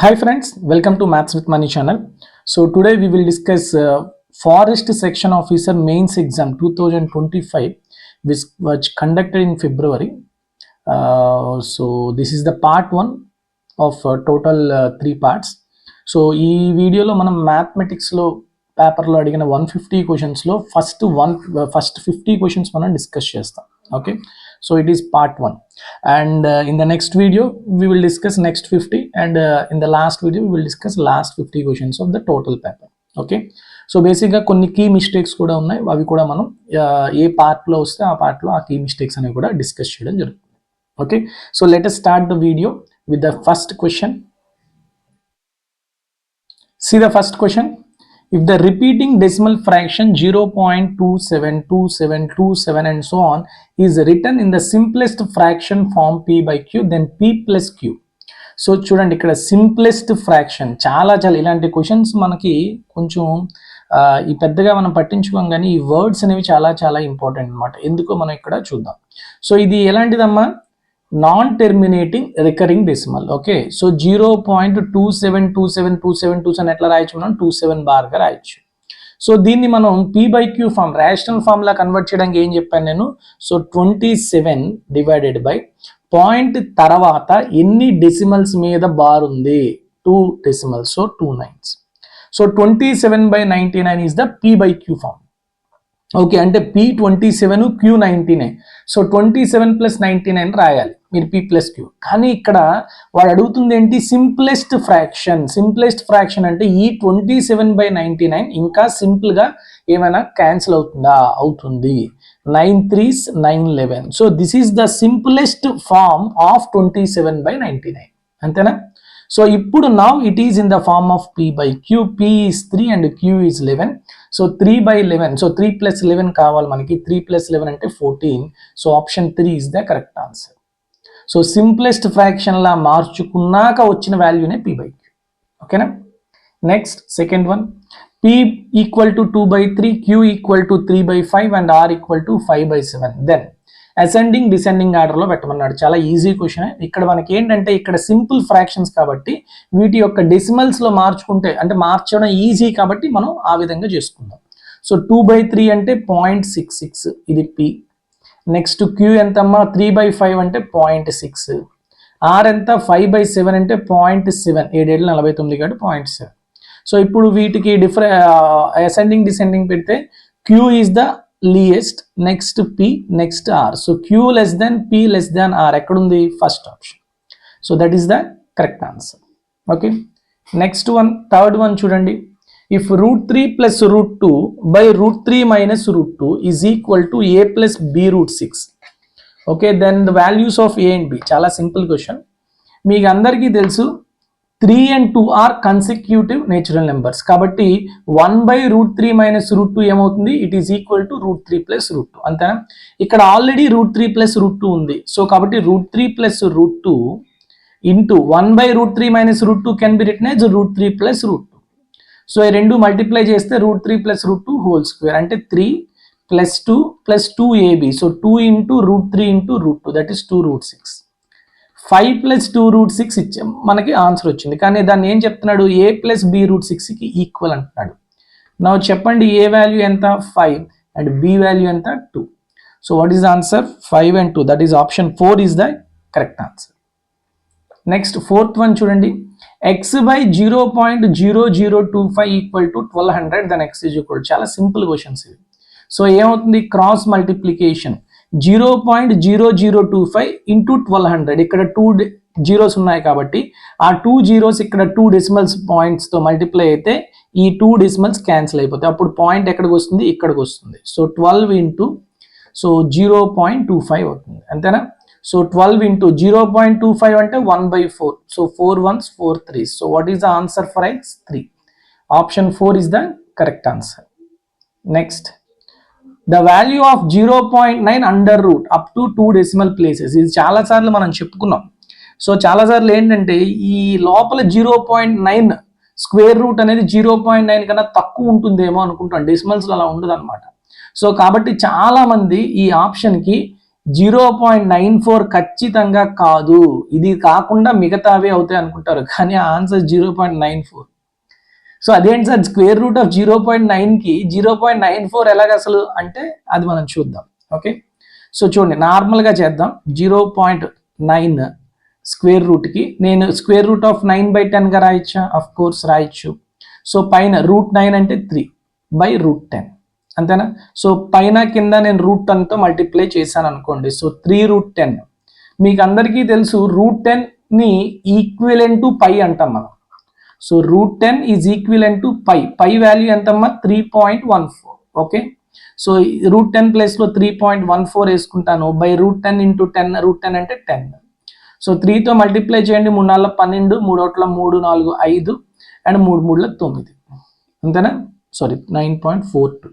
Hi friends, welcome to Maths with Money channel. So today we will discuss Forest Section Officer Mains Exam 2025 which conducted in February. So this is the part 1 of total 3 parts. So ఈ వీడియోలో మనం మ్యాథమెటిక్స్లో పేపర్లో అడిగిన 150 క్వశ్చన్స్లో first 50 questions మనం discuss చేస్తాం. Okay, so it is part 1 and in the next video we will discuss next 50 and in the last video we will discuss last 50 questions of the total paper. Okay, so బేసిక్గా కొన్ని key mistakes కూడా ఉన్నాయి, అవి కూడా మనం ఏ పార్ట్లో వస్తే ఆ పార్ట్లో ఆ కీ మిస్టేక్స్ అనేవి కూడా డిస్కస్ చేయడం జరుగుతుంది. Okay, so let us start the video with the first question. See the first question. If the repeating decimal fraction 0.272727 and so on is written in the simplest fraction form p by q, then p plus q. So చూడండి, ఇక్కడ simplest fraction చాలా ఇలాంటి questions మనకి కొంచెం ఈ పెద్దగా మనం పట్టించుకోం, కానీ ఈ వర్డ్స్ అనేవి చాలా ఇంపార్టెంట్ అనమాట. ఎందుకో మనం ఇక్కడ చూద్దాం. సో ఇది ఎలాంటిదమ్మా? Non terminating recurring decimal. Okay, so 0.27272727 ఎట్లా రాయొచ్చు? మనం 27 బార్గా రాయొచ్చు. సో దీన్ని మనం P by Q form, rational ఫామ్లా కన్వర్ట్ చేయడానికి ఏం చెప్పాను నేను? సో 27 డివైడెడ్ బై పాయింట్ తర్వాత ఎన్ని డెసిమల్స్ మీద బార్ ఉంది? 2 డెసిమల్స్, సో 2 9s. సో 27/99 is the P by Q form. Okay, అంటే పీ 27 క్యూ 99. సో 27 + 99 రాయాలి మీరు పీ ప్లస్ క్యూ. కానీ ఇక్కడ వాడు అడుగుతుంది ఏంటి? Simplest fraction. సింప్లెస్ట్ ఫ్రాక్షన్ అంటే ఈ 27/99 ఇంకా సింపుల్గా ఏమైనా క్యాన్సిల్ అవుతుందా? అవుతుంది. 9 3s 911. So this is the simplest form of 27/99. అంతేనా? సో ఇప్పుడు now it is in the form of P by Q. P is 3 and Q is 11. So 3/11. So 3 + 11 కావాలి మనకి. 3 + 11 అంటే 14. So option 3 is the correct answer. So simplest ఫ్రాక్షన్లా మార్చుకున్నాక వచ్చిన వాల్యూనే p by q. ఓకేనా? Next second one. P equal to 2/3, Q equal to 3/5 and R equal to 5/7. Then ascending descending ఆర్డర్లో పెట్టమన్నాడు. చాలా ఈజీ క్వశ్చన్. ఇక్కడ మనకి ఏంటంటే ఇక్కడ సింపుల్ ఫ్రాక్షన్స్ కాబట్టి వీటి యొక్క డెసిమల్స్లో మార్చుకుంటే అంటే మార్చడం ఈజీ కాబట్టి మనం ఆ విధంగా చేసుకుందాం. సో 2/3 అంటే 0.66, ఇది P. నెక్స్ట్ Q ఎంతమ్మా? 3/5 అంటే 0.6. R ఎంత? 5/7 అంటే 0.7. 7 49 కాబట్టి 0.7. సో ఇప్పుడు వీటికి అసెండింగ్ డిసెండింగ్ పెడితే Q is the least, next P, next R. So Q less than P less than R ఎక్కడుంది? First option. So that is the correct answer. Okay, next one, third one చూడండి. If √3 + √2 by √3 - √2 is equal to A + B √6. Okay, then the values of A and B. చాలా simple question. మీకు అందరికీ తెలుసు 3 and 2 are consecutive natural numbers కాబట్టి 1/√3 - √2 ఏమవుతుంది? It is equal to √3 + √2. అంతేనా? ఇక్కడ already √3 + √2 ఉంది. సో కాబట్టి √3 + √2 into 1/√3 - √2 can be written as √3 + √2. So ఈ రెండు మల్టిప్లై చేస్తే √3 + √2 హోల్ స్క్వేర్ అంటే 3 + 2 + 2ab. So 2 × √3 × √2 that is 2 √6. 5 + 2 √6 ఇచ్చాం, మనకి ఆన్సర్ వచ్చింది. కానీ దాన్ని ఏం చెప్తున్నాడు? A + B √6కి ఈక్వల్ అంటున్నాడు. నా చెప్పండి ఏ వాల్యూ ఎంత? 5 అండ్ B వాల్యూ ఎంత? 2. So what is answer? 5 and 2. That is option 4 is the correct answer. Next fourth one చూడండి. x/0.0025 equal to 1200 then x is equal. చాలా సింపుల్ క్వశ్చన్స్ ఇవి. So ఏమవుతుంది? Cross multiplication 0.0025 into 1200. ఇక్కడ 2 zeros ఉన్నాయి కాబట్టి ఆ 2 zeros ఇక్కడ 2 డెసిమల్స్ పాయింట్స్తో మల్టిప్లై అయితే ఈ 2 డెసిమల్స్ క్యాన్సిల్ అయిపోతాయి. అప్పుడు పాయింట్ ఎక్కడికి వస్తుంది? ఇక్కడికి వస్తుంది. సో 12 ఇంటూ 0.25 అవుతుంది. అంతేనా? సో 12 ఇంటూ 0.25 అంటే 1/4. So 4 1s 4 3s. So what is the answer for x? 3. Option 4 is the correct answer. Next, the value of 0.9 under root up to 2 decimal places. ఇది చాలాసార్లు మనం చెప్పుకున్నాం. సో చాలాసార్లు ఏంటంటే ఈ లోపల 0.9 స్క్వేర్ రూట్ అనేది 0.9 కన్నా తక్కువ ఉంటుందేమో అనుకుంటాం. డెసిమల్స్లో అలా ఉండదు అనమాట. సో కాబట్టి చాలామంది ఈ ఆప్షన్కి 0.94 ఖచ్చితంగా కాదు. ఇది కాకుండా మిగతావే అవుతాయి అనుకుంటారు, కానీ ఆన్సర్ 0.94. సో అదేంటి సార్ స్క్వేర్ రూట్ ఆఫ్ 0.9కి 0.94 ఎలాగ అసలు అంటే అది మనం చూద్దాం. ఓకే, సో చూడండి నార్మల్గా చేద్దాం. 0.9 స్క్వేర్ రూట్కి నేను స్క్వేర్ రూట్ ఆఫ్ 9/10గా రాయొచ్చా? ఆఫ్ కోర్స్ రాయొచ్చు. సో పైన √9 అంటే 3/√10 అంతేనా? సో పైన కింద నేను √10తో మల్టిప్లై చేశాను అనుకోండి. సో 3√10. మీకు అందరికీ తెలుసు √10ని ఈక్వివలెంట్ టు పై అంటాం మనం. So √10 is equivalent to pi. Pi value ఎంతమ్మా? 3.14. ఓకే, సో √10 ప్లేస్లో 3.14 వేసుకుంటాను. బై √10 ఇంటూ 10, √10 అంటే 10. సో 3తో మల్టిప్లై చేయండి. 3 4 12, 3 1 3 4 5 అండ్ 3 3 9 అంతేనా? Sorry 9.42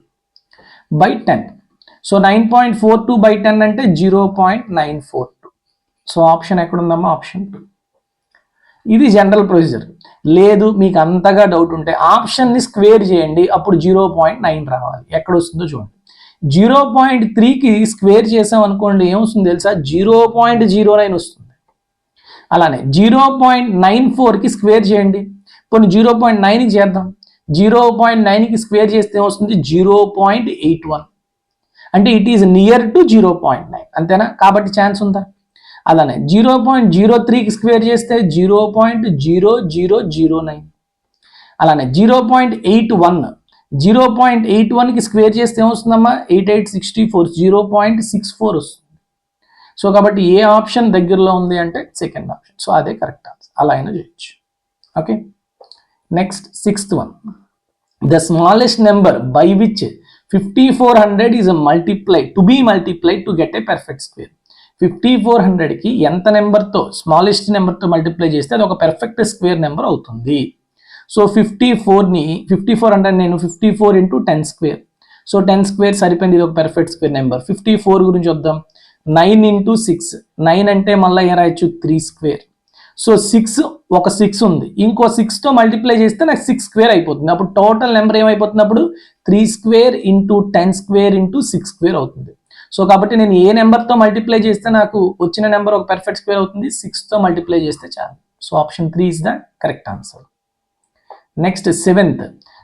by 10. సో 9.42 by 10 అంటే 0.942. సో ఆప్షన్ ఎక్కడుందమ్మా? ఆప్షన్ 2. ఇది జనరల్ ప్రొసీజర్. లేదు మీకు అంతగా డౌట్ ఉంటే ఆప్షన్ని స్క్వేర్ చేయండి, అప్పుడు 0.9 రావాలి. ఎక్కడ వస్తుందో చూడండి. 0.3కి స్క్వేర్ చేసాం అనుకోండి, ఏమొస్తుంది తెలుసా? 0.09 వస్తుంది. అలానే 0.94కి స్క్వేర్ చేయండి, కొన్ని 0.9కి చేద్దాం. 0.9కి స్క్వేర్ చేస్తే ఏమొస్తుంది? 0.81. అంటే ఇట్ ఈస్ నియర్ టు 0.9 అంతేనా? కాబట్టి ఛాన్స్ ఉందా? అలానే 0.03కి స్క్వేర్ చేస్తే 0.0009. అలానే 0.81కి స్క్వేర్ చేస్తే ఏమొస్తుందమ్మా? 8864, 0.64 వస్తుంది. సో కాబట్టి ఏ ఆప్షన్ దగ్గరలో ఉంది అంటే సెకండ్ ఆప్షన్. సో అదే కరెక్ట్ ఆన్సర్. అలా అయినా చేయొచ్చు. Okay, next 6th one. The smallest number by which 5400 is multiplied to get a perfect square. 5400కి ఎంత నెంబర్తో, స్మాలెస్ట్ నెంబర్తో మల్టిప్లై చేస్తే అది ఒక పెర్ఫెక్ట్ స్క్వేర్ నెంబర్ అవుతుంది. సో 5400 నేను 54 ఇంటూ 10 స్క్వేర్. సో 10 స్క్వేర్ సరిపోయింది, ఇది ఒక పెర్ఫెక్ట్ స్క్వేర్ నెంబర్. 54 గురించి వద్దాం. 9 ఇంటూ 6, 9 అంటే మళ్ళీ ఏం రాయొచ్చు? 3 స్క్వేర్. సో 6 ఒక 6 ఉంది, ఇంకో 6తో మల్టిప్లై చేస్తే నాకు 6 స్క్వేర్ అయిపోతుంది. అప్పుడు టోటల్ నెంబర్ ఏమైపోతుంది? అప్పుడు 3 square into 10 square into 6 square అవుతుంది. సో కాబట్టి నేను ఏ నెంబర్తో మల్టిప్లై చేస్తే నాకు వచ్చిన నెంబర్ ఒక పెర్ఫెక్ట్ స్క్వేర్ అవుతుంది? 6తో మల్టిప్లై చేస్తే చాలు. So option 3 is the correct answer. Next 7th.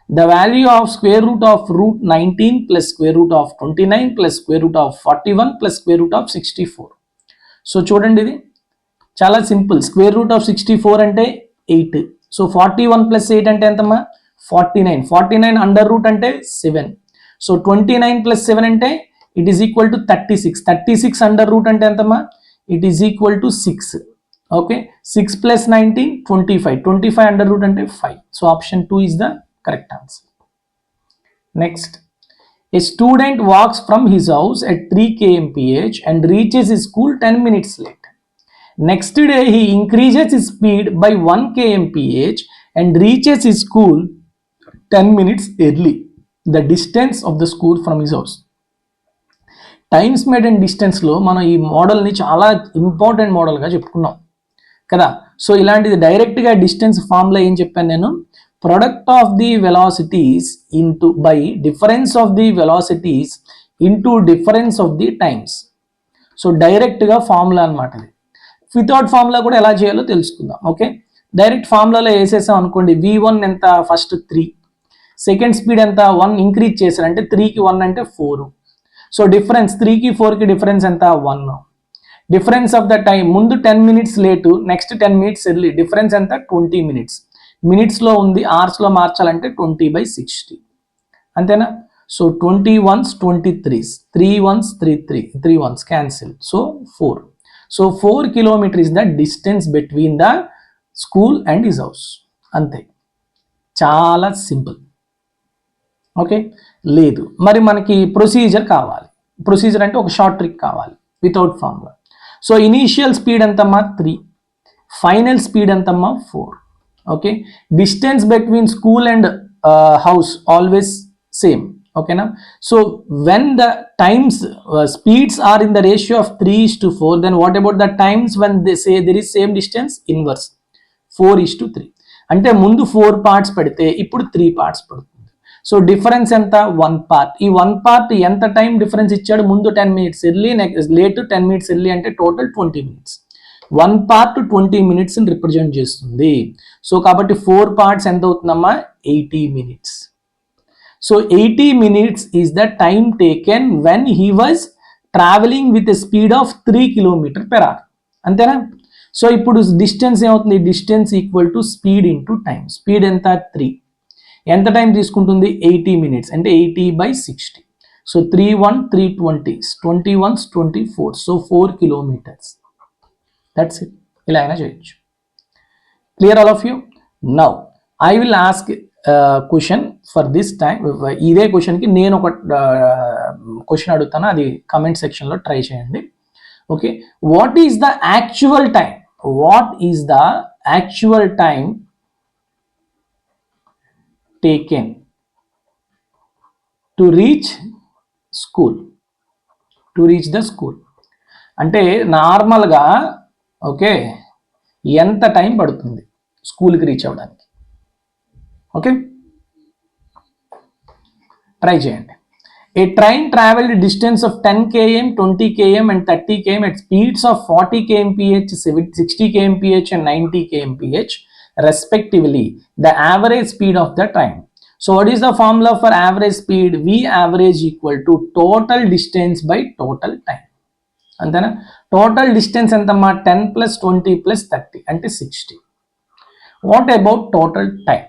The value of square root of √19 plus square root of 29 plus square root of 41 plus square root of 64. So చూడండి ఇది చాలా simple. Square root of 64 అంటే 8. So 41 plus 8 అంటే ఎంతమ్మా? 49. 49 under root అంటే 7. So 29 plus 7 అంటే it is equal to 36. 36 under root అంటే ఎంతమ్మా? It is equal to 6. Okay, 6 plus 19 25. 25 under root అంటే 5. So option 2 is the correct answer. Next, a student walks from his house at 3 kmph and reaches his school 10 minutes late. Next day he increases his speed by 1 kmph and reaches his school 10 minutes early. The distance of the school from his house. Times made and డిస్టెన్స్లో మనం ఈ మోడల్ని చాలా important మోడల్గా చెప్పుకున్నాం కదా. So ఇలాంటిది డైరెక్ట్గా డిస్టెన్స్ ఫార్ములా ఏం చెప్పాను నేను? Product of the velocities into by difference of the velocities into difference of the times. So డైరెక్ట్గా ఫార్ములా అనమాట ఇది. వితౌట్ ఫార్ములా కూడా ఎలా చేయాలో తెలుసుకుందాం. ఓకే, డైరెక్ట్ ఫార్ములాలో వేసేసాం అనుకోండి. V1 ఎంత? ఫస్ట్ 3. సెకండ్ స్పీడ్ ఎంత? 1 ఇంక్రీజ్ చేశారంటే 3కి 1 అంటే 4. సో డిఫరెన్స్ 3కి 4కి డిఫరెన్స్ ఎంత? 1. డిఫరెన్స్ ఆఫ్ ద టైం ముందు 10 minutes late, next 10 minutes early. Difference ఎంత? 20 మినిట్స్. మినిట్స్లో ఉంది, అవర్స్లో మార్చాలంటే 20/60 అంతేనా? So 20 1s 23s, 3 1s 3 3 1s cancel. So 4. So 4 kilometers is the distance between the school and his house. అంతే, చాలా సింపుల్. ఓకే, లేదు మరి మనకి ప్రొసీజర్ కావాలి. ప్రొసీజర్ అంటే ఒక షార్ట్ ట్రిక్ కావాలి without formula. So initial speed ఎంతమ్మా? 3. ఫైనల్ స్పీడ్ ఎంతమ్మా? 4. Okay, distance between school and house always same. ఓకేనా? So when the times speeds are in the ratio of 3:4, then what about the times when they say there is same distance? Inverse 4:3. అంటే ముందు 4 parts పెడితే ఇప్పుడు 3 parts పడుతుంది. So difference ఎంత 1 part. ఈ 1 part ఎంత time difference ఇచ్చాడు, ముందు 10 minutes early, next late 10 minutes early, అంటే టోటల్ 20 minutes. 1 part 20 minutes ని రిప్రజెంట్ చేస్తుంది. సో కాబట్టి 4 parts ఎంత అవుతుందమ్మా, 80 minutes. So 80 minutes is the time taken when he was traveling with a speed of 3 km/h. అంతేనా? So ఇప్పుడు డిస్టెన్స్ ఏమవుతుంది, distance equal to speed into time. Speed ఎంత 3, ఎంత టైం తీసుకుంటుంది 80 minutes, అంటే 80/60. So 3 1 3 20, 20 1 24, so 4 kilometers. That's it. ఇలా అయినా చేయొచ్చు. Clear all of you? Now I will ask question for this time. ఇదే క్వశ్చన్కి నేను ఒక క్వశ్చన్ అడుగుతాను, అది కమెంట్ సెక్షన్లో ట్రై చేయండి. Okay, what is the actual time, what is the actual time taken to reach school, to reach the school? అంటే నార్మల్గా ఓకే ఎంత టైం పడుతుంది స్కూల్కి రీచ్ అవ్వడానికి? ఓకే, ట్రై చేయండి. A train traveled distance of 10 km, 20 km and 30 km at speeds of 40 kmph, 60 kmph and 90 kmph respectively. The average speed of the train. So what is the formula for average speed? V average equal to total distance by total time. అంతేనా? Total distance ఎంతమ్మా, 10 + 20 + 30 అంటే 60. What about total time?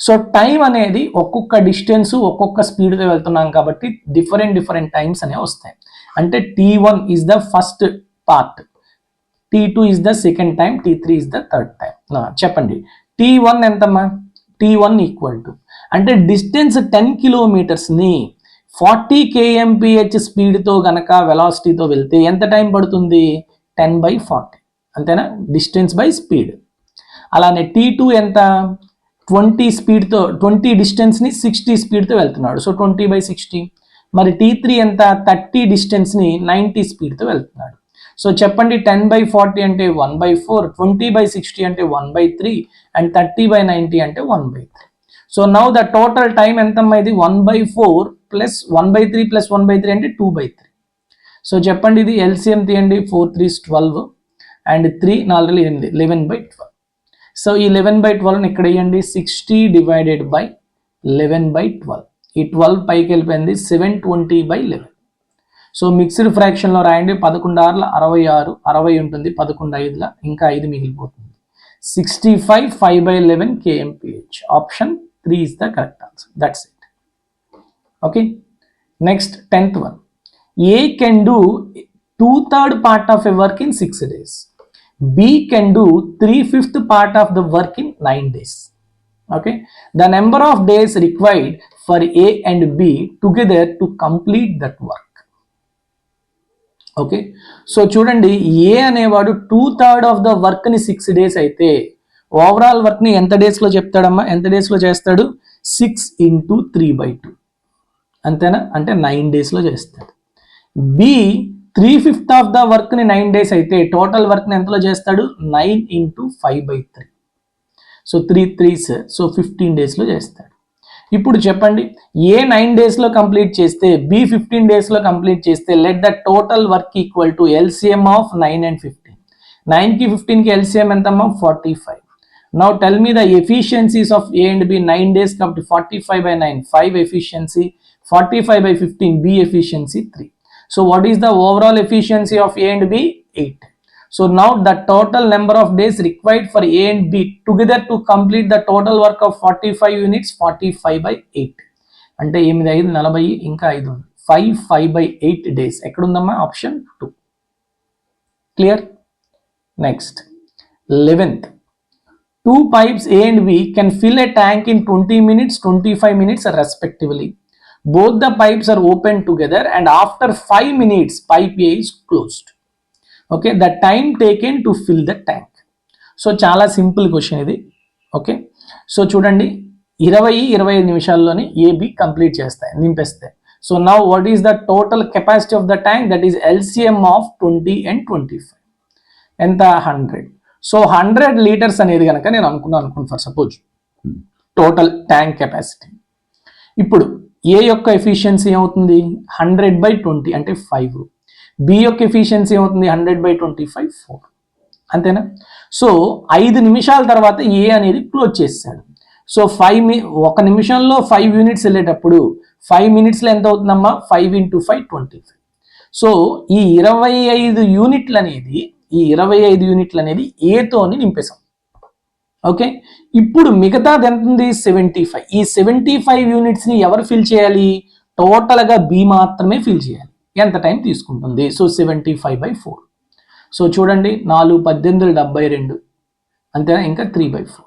So time అనేది ఒక్కొక్క distance ఒక్కొక్క స్పీడ్తో వెళ్తున్నాం కాబట్టి different times అనేవి వస్తాయి. అంటే T1 is the first part, T2 is the second time, T3 is the third time. చెప్పండి T1 ఎంతమ్మా? T1 ఈక్వల్ టు, అంటే డిస్టెన్స్ 10 kilometersని 40 kmph స్పీడ్తో గనక వెలాసిటీతో వెళ్తే ఎంత టైం పడుతుంది, 10/40. అంతేనా? Distance by speed. అలానే T2 ఎంత, 20 స్పీడ్తో, 20 డిస్టెన్స్ని 60 స్పీడ్తో వెళ్తున్నాడు, సో 20/60. మరి T3 ఎంత, 30 డిస్టెన్స్ని 90 స్పీడ్తో వెళ్తున్నాడు. సో చెప్పండి 10/40 అంటే 1/4, 20/60 అంటే 1/3 అండ్ 30/90 అంటే 1/3. So now the total time ఎంతమ్మా, ఇది 1/4 + 1/3 + 1/3 అంటే 2/3. సో చెప్పండి ఇది ఎల్సిఎం తీయండి, 4 3 12 అండ్ 3 4 8 11/12. సో ఈ 11/12ని ఇక్కడ వేయండి, 60 డివైడెడ్ బై 11/12. ఈ 12 పైకి వెళ్ళిపోయింది, 720/11. సో మిక్స్డ్ ఫ్రాక్షన్లో రాయండి, 11 6 66, 60 ఉంటుంది, 11 5 ఇంకా 5 మిగిలిపోతుంది, 65 5/11 kmph. Option 3 is the correct answer. That's it. Okay, next 10th one. A can do 2/3 part of a work in 6 days. B can do 3/5 part of the work in 9 days. Okay, the number of days required for A and B together to complete that work. Okay, so చూడండి ఏ అనేవాడు 2/3 of the వర్క్ని 6 days అయితే overall వర్క్ని ఎంత డేస్లో చెప్తాడమ్మా, ఎంత డేస్లో చేస్తాడు, 6 × 3/2. అంతేనా? అంటే 9 daysలో చేస్తాడు. బి 3/5 ఆఫ్ ద వర్క్ని 9 days అయితే టోటల్ వర్క్ని ఎంతలో చేస్తాడు, 9 × 5/3. సో 3 3s, సో 15 daysలో చేస్తాడు. ఇప్పుడు చెప్పండి ఏ 9 daysలో కంప్లీట్ చేస్తే, బి 15 daysలో కంప్లీట్ చేస్తే, let the total work equal to LCM of 9 and 15. 9కి 15కి ఎల్సిఎం ఎంతమ్మా, 45. Now tell me the efficiencies of A and B. 9 days కాబట్టి 45/9 5 efficiency, 45/15 B efficiency 3. So what is the overall efficiency of A and B, 8. So now the total number of days required for A and B together to complete the total work of 45 units, 45/8. అంటే 8 5 40 ఇంకా 5 ఉంది, 5 5/8 days. ఎక్కడ ఉందమ్మా, option 2. Clear? Next 11th. 2 pipes A and B can fill a tank in 20 minutes, 25 minutes respectively. Both the pipes are opened together and after 5 minutes pipe A is closed. Okay, the time taken to fill the tank. So చాలా simple question ఇది. Okay, so చూడండి 20-25 నిమిషాల్లోనే AB complete చేస్తాయి, నింపేస్తాయి. So now what is the total capacity of the tank, that is LCM of 20 and 25 ఎంత, 100. So 100 liters అనేది కనుక నేను అనుకున్నాను for suppose total tank capacity. ఇప్పుడు ఏ యొక్క ఎఫిషియన్సీ ఏమవుతుంది 100/20 అంటే 5, బి యొక్క ఎఫిషియన్సీ ఏమవుతుంది 100/25 4, అంతేనా. సో 5 నిమిషాల తర్వాత ఏ అనేది క్లోజ్ చేస్తాడు. సో 1 నిమిషంలో 5 యూనిట్స్ వెళ్ళేటప్పుడు 5 మినిట్స్లో ఎంత అవుతుందమ్మా 5 × 5 25. సో ఈ 25 యూనిట్లు అనేది ఏతోని నింపేశాం. ఓకే, ఇప్పుడు మిగతాది ఎంత ఉంది 75. ఈ 75 యూనిట్స్ని ఎవరు ఫిల్ చేయాలి, టోటల్గా బి మాత్రమే ఫిల్ చేయాలి. ఎంత టైం తీసుకుంటుంది, సో 75/4. సో చూడండి 4 18 72, అంతేనా, ఇంకా 3/4.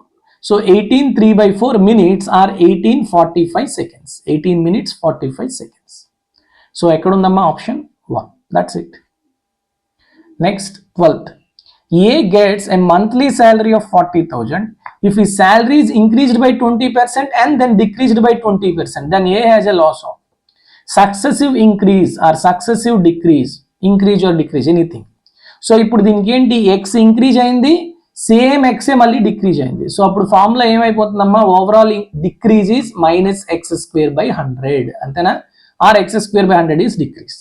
So 18 3/4 minutes or 18:45 seconds. 18 minutes 45 seconds. So ఎక్కడ ఉందమ్మా option 1. That's it. Next 12th. A gets a monthly salary of 40,000. If his salary is increased by 20% and then decreased by 20%, then A has a loss of successive increase or successive decrease, increase or decrease, anything. So ఇప్పుడు దీనికి ఏంటి, x increase అయింది, same ఎక్సే మళ్ళీ decrease అయింది. So అప్పుడు formula ఏమైపోతుందమ్మా, overall decrease is -x²/100, అంతేనా, ఆర్ x²/100 ఈజ్ డిక్రీజ్.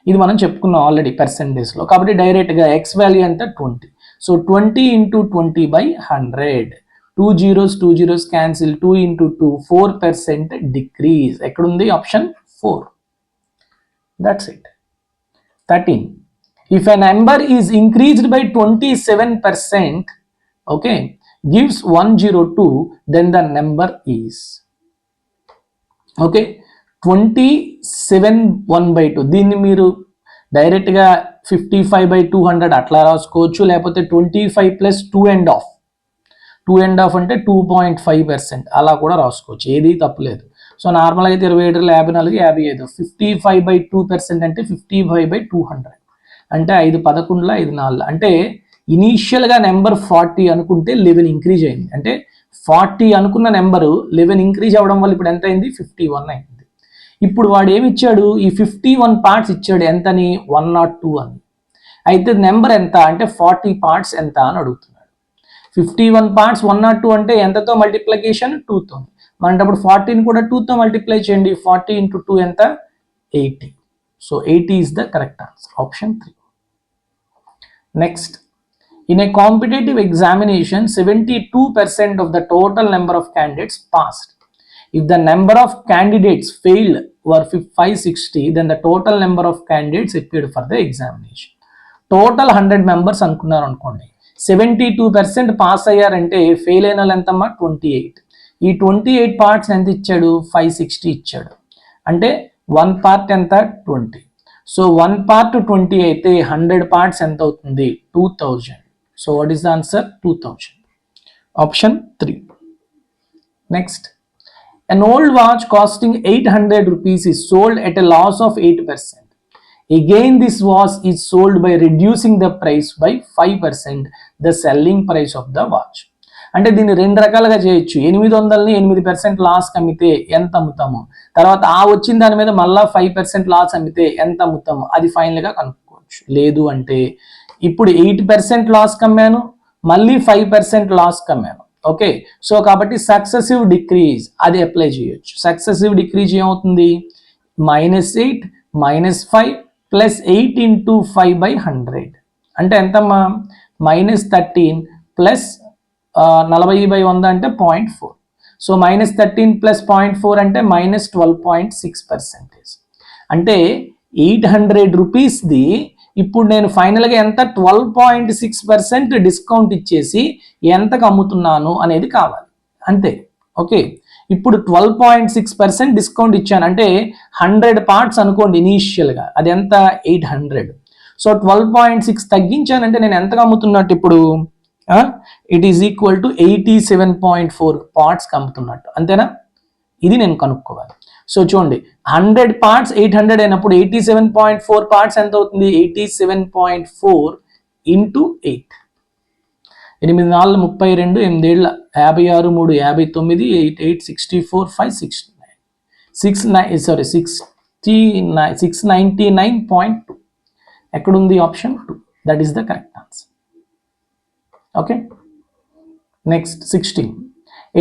ఇది మనం చెప్పుకున్నాం ఆల్రెడీ పర్సెంటేజ్లో. కాబట్టి డైరెక్ట్గా ఎక్స్ వాల్యూ ఎంత 20. So 20 × 20/100, 2 zeros cancel, 2 × 2 4% decrease. ఎక్కడుంది option 4. That's it. 13. If a number is increased by 27%, okay, gives 102, then the number is, okay, 27 1/2. దీన్ని మీరు డైరెక్ట్గా 55/200 అట్లా రాసుకోవచ్చు, లేకపోతే 25 + 2.5, 2.5 అంటే 2.5% అలా కూడా రాసుకోవచ్చు, ఏది తప్పులేదు. సో నార్మల్గా అయితే 27 54 55. 55/2% అంటే 55/200, అంటే 5 11 5 4, అంటే ఇనీషియల్గా నెంబర్ 40 అనుకుంటే 11 ఇంక్రీజ్ అయింది. అంటే 40 అనుకున్న నెంబరు 11 ఇంక్రీజ్ అవ్వడం వల్ల ఇప్పుడు ఎంత అయింది 51 అయింది. ఇప్పుడు వాడు ఏమి ఇచ్చాడు, ఈ 51 పార్ట్స్ ఇచ్చాడు, ఎంతని 102 అని. అయితే నెంబర్ ఎంత అంటే 40 పార్ట్స్ ఎంత అని అడుగుతున్నాడు. 51 పార్ట్స్ 102 అంటే ఎంతతో మల్టిప్లికేషన్ 2తో. మనటప్పుడు 40ని కూడా 2తో మల్టిప్లై చేయండి. 40 × 2 ఎంత 80. So 80 is the correct answer, option 3. Next, in a competitive examination 72% of the total number of candidates passed. If the number of candidates failed were 560, then the total number of candidates appeared for the examination. Total 100 members అనుకున్నారు అనుకోండి, 72% pass అయ్యారంటే fail అయిన వాళ్ళు ఎంతమ్మా 28. ఈ 28 parts ఎంత ఇచ్చాడు 560 ఇచ్చాడు, అంటే 1 పార్ట్ ఎంత 20. సో 1 పార్ట్ 20 అయితే 100 పార్ట్స్ ఎంత అవుతుంది 2000. So what is the answer 2000, option 3. Next, an old watch costing 800 rupees is sold at a loss of 8%. Again, this watch is sold by reducing the price by 5%, the selling price of the watch. అంటే దీన్ని 2 రకాలుగా చేయొచ్చు. 800ని 8% loss అమ్మితే ఎంత అమ్ముతాము, తర్వాత ఆ వచ్చిన దాని మీద మళ్ళీ 5% లాస్ అమ్మితే ఎంత అమ్ముతాము, అది ఫైనల్గా కనుక్కోవచ్చు. లేదు అంటే ఇప్పుడు 8% లాస్ కమ్మాను, మళ్ళీ 5% లాస్ కమ్మాను. ఓకే, సో కాబట్టి సక్సెసివ్ డిక్రీజ్ అది అప్లై చేయొచ్చు. సక్సెసివ్ డిక్రీజ్ ఏమవుతుంది -8 -5 + 8 × 5/100 అంటే ఎంతమ్మా -13 + 40/100 అంటే 0.4. సో -13 + 0.4 అంటే -12.6%. అంటే 800 రూపీస్ది ఇప్పుడు నేను ఫైనల్గా ఎంత 12.6% డిస్కౌంట్ ఇచ్చేసి ఎంతకు అమ్ముతున్నాను అనేది కావాలి, అంతే. ఓకే, ఇప్పుడు 12.6% డిస్కౌంట్ ఇచ్చాను, అంటే 100 పార్ట్స్ అనుకోండి ఇనీషియల్గా, అది ఎంత 800. సో 12.6 తగ్గించానంటే నేను ఎంతకు అమ్ముతున్నట్టు ఇప్పుడు ఇట్ ఈజ్ ఈక్వల్ టు 87.4 పార్ట్స్కి అమ్ముతున్నట్టు, అంతేనా. ఇది నేను కనుక్కోవాలి. సో చూడండి 100 పార్ట్స్ 800 అయినప్పుడు 87.4 పార్ట్స్ ఎంత అవుతుంది 87.4 × 8. 8 4 32, 8 ఏళ్ళ 56 3 59, 8 8 64 5 699.2. ఎక్కడుంది option 2. That is the correct answer. Okay, next 16.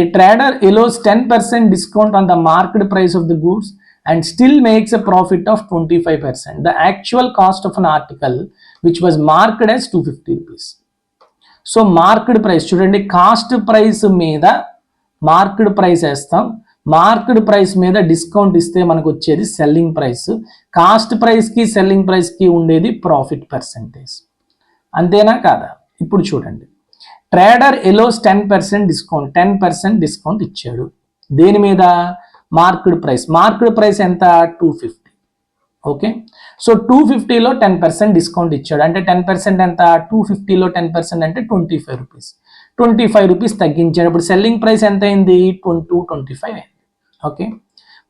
A trader allows 10% discount on the market price of the goods and still makes a profit of 25%. The actual cost of an article which was marked as 250 rupees. So market price చూడండి, cost price మీద market price వేస్తాం, market price మీద discount ఇస్తే మనకు వచ్చేది selling price, cost ప్రైస్కి selling ప్రైస్కి ఉండేది ప్రాఫిట్ పర్సెంటేజ్. అంతేనా కాదా? ఇప్పుడు చూడండి, ట్రేడర్ ఎలోస్ 10% డిస్కౌంట్, 10% డిస్కౌంట్ ఇచ్చాడు. దేని మీద? Market price. మార్కెట్ ప్రైస్ ఎంత? 250. ఓకే, సో 250లో 10% డిస్కౌంట్ ఇచ్చాడు. అంటే 10% ఎంత? 250లో 10% అంటే 25 రూపీస్. 25 రూపీస్ తగ్గించాడు. ఇప్పుడు సెల్లింగ్ ప్రైస్ ఎంత అయింది? 25 అయింది. ఓకే,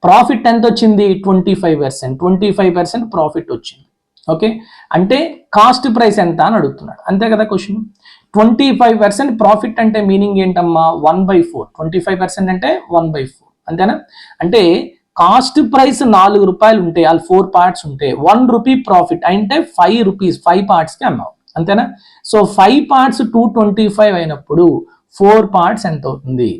ప్రాఫిట్ ఎంత వచ్చింది? 25%. 25% ప్రాఫిట్ వచ్చింది. ఓకే, అంటే కాస్ట్ ప్రైస్ ఎంత అని అడుగుతున్నాడు, అంతే కదా క్వశ్చన్. 25% ప్రాఫిట్ అంటే మీనింగ్ ఏంటమ్మా? 1/4. 25% అంటే 1/4, అంతేనా? అంటే కాస్ట్ ప్రైస్ 4 రూపాయలు ఉంటే, వాళ్ళు 4 పార్ట్స్ ఉంటే 1 రూపీ ప్రాఫిట్ అంటే 5 రూపీస్, 5 పార్ట్స్కి అమ్మావు, అంతేనా? సో 5 పార్ట్స్ 225 అయినప్పుడు 4 పార్ట్స్ ఎంత అవుతుంది?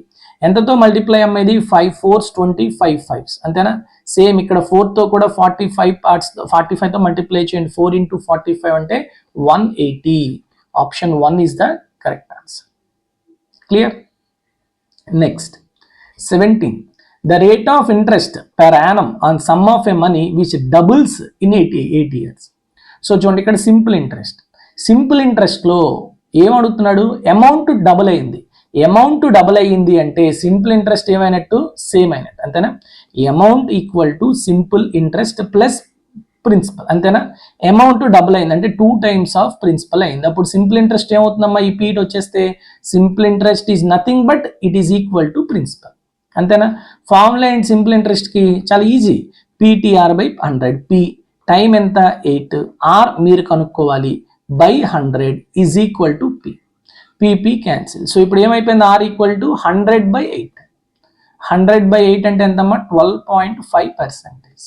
ఎంతతో మల్టిప్లై అమ్మేది? 5 4s 20, 5 5s, అంతేనా? సేమ్ ఇక్కడ 4తో కూడా 45 పార్ట్స్, 45తో మల్టిప్లై చేయండి. 4 into 45 అంటే 180. Option 1 is the correct answer. Clear? Next 17. The rate of interest per annum on sum of a money which doubles in 8 years. So చూడండి, ఇక్కడ సింపుల్ ఇంట్రెస్ట్. సింపుల్ ఇంట్రెస్ట్లో ఏమడుగుతున్నాడు? Amount double అయింది. Amount double అయ్యింది అంటే simple interest ఏమైనట్టు? Same అయినట్టు, అంతేనా? Amount equal to simple interest plus principal, అంతేనా? అమౌంట్ డబుల్ అయింది అంటే 2 times ఆఫ్ ప్రిన్సిపల్ అయింది. అప్పుడు సింపుల్ ఇంట్రెస్ట్ ఏమవుతుందమ్మా? ఈ పీట్ వచ్చేస్తే simple interest is nothing but it is equal to principal, అంతేనా? ఫార్ములా అండ్ సింపుల్ ఇంట్రెస్ట్కి చాలా ఈజీ. PTR/100. పి టైం ఎంత? 8. ఆర్ మీరు కనుక్కోవాలి, by 100 is equal to P. PP cancel. So ఇప్పుడు ఏమైపోయింది? Are equal to 100/8. 100/8 అంటే ఎంతమ్మా? 12.5%.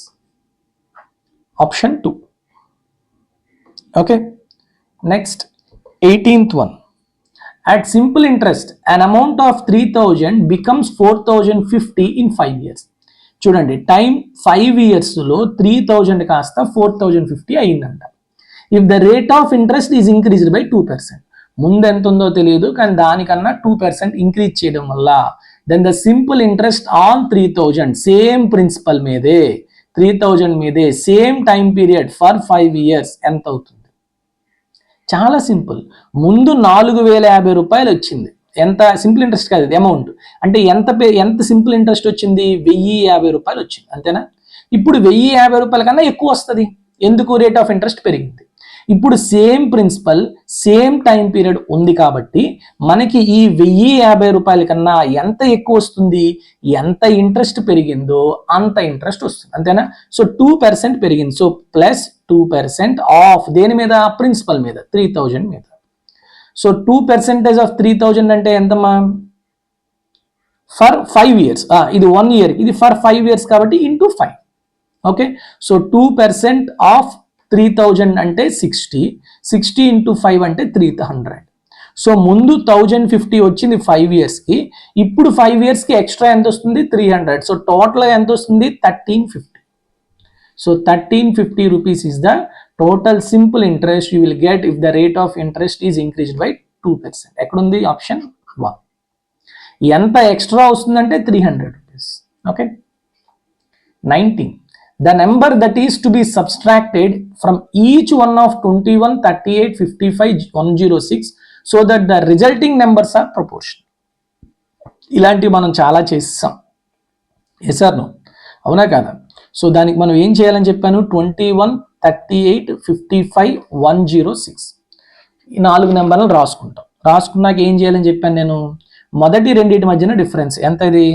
Option 2. Okay, next 18th one. At simple interest, an amount of 3000 becomes 4050 in 5 years. చూడండి, టైం 5 yearsలో 3000 కాస్త 4050 అయిందంట. If the rate of interest is increased by 2%. ముందు ఎంత ఉందో తెలియదు, కానీ దానికన్నా 2% ఇంక్రీజ్ చేయడం వల్ల then the simple interest on 3000 same principal మీదే, 3000 మీదే same time period for 5 years ఎంత అవుతుంది? చాలా సింపుల్. ముందు 4050 రూపాయలు వచ్చింది. ఎంత? సింపుల్ ఇంట్రెస్ట్ కాదు, ఇది అమౌంట్. అంటే ఎంత సింపుల్ ఇంట్రెస్ట్ వచ్చింది? 1050 రూపాయలు వచ్చింది, అంతేనా? ఇప్పుడు 1050 రూపాయల కన్నా ఎక్కువ వస్తుంది. ఎందుకు? రేట్ ఆఫ్ ఇంట్రెస్ట్ పెరిగింది. ఇప్పుడు same principle, same time period ఉంది కాబట్టి మనకి ఈ 1050 రూపాయల కన్నా ఎంత ఎక్కువ వస్తుంది? ఎంత ఇంట్రెస్ట్ పెరిగిందో అంత ఇంట్రెస్ట్ వస్తుంది, అంతేనా? సో 2% పెరిగింది. సో ప్లస్ 2% ఆఫ్ దేని మీద? ప్రిన్సిపల్ మీద, 3000 మీద. సో 2% ఆఫ్ 3000 అంటే ఎంతమ్మా? For 5 years. ఇది 1 year, ఇది ఫర్ 5 years కాబట్టి ఇంటూ 5. ఓకే, సో 2% ఆఫ్ 3000 అంటే 60. 60 into 5 అంటే 300. సో ముందు 1050 వచ్చింది 5 yearsకి, ఇప్పుడు 5 yearsకి ఎక్స్ట్రా ఎంత వస్తుంది? 300. సో టోటల్ ఎంత వస్తుంది? 1350. So 1350 rupees is the total simple interest you will get if the rate of interest is increased by 2%. ఎక్కడుంది? ఆప్షన్ 1. ఎంత ఎక్స్ట్రా వస్తుందంటే 300 rupees. Okay, 19. The number that is to be subtracted from each one of 21, 38, 55, 106 so that the resulting numbers are proportional. ఇలాంటివి మనం చాలా చేస్తాం. Yes or no? అవునా కాదా? So దానికి మనం ఏం చేయాలని చెప్పాను? 21, 38, 55, 106 ఈ 4 నెంబర్లను రాసుకుంటాం. రాసుకున్నాక ఏం చేయాలని చెప్పాను నేను? మొదటి రెండింటి మధ్యన డిఫరెన్స్ ఎంత? ఇది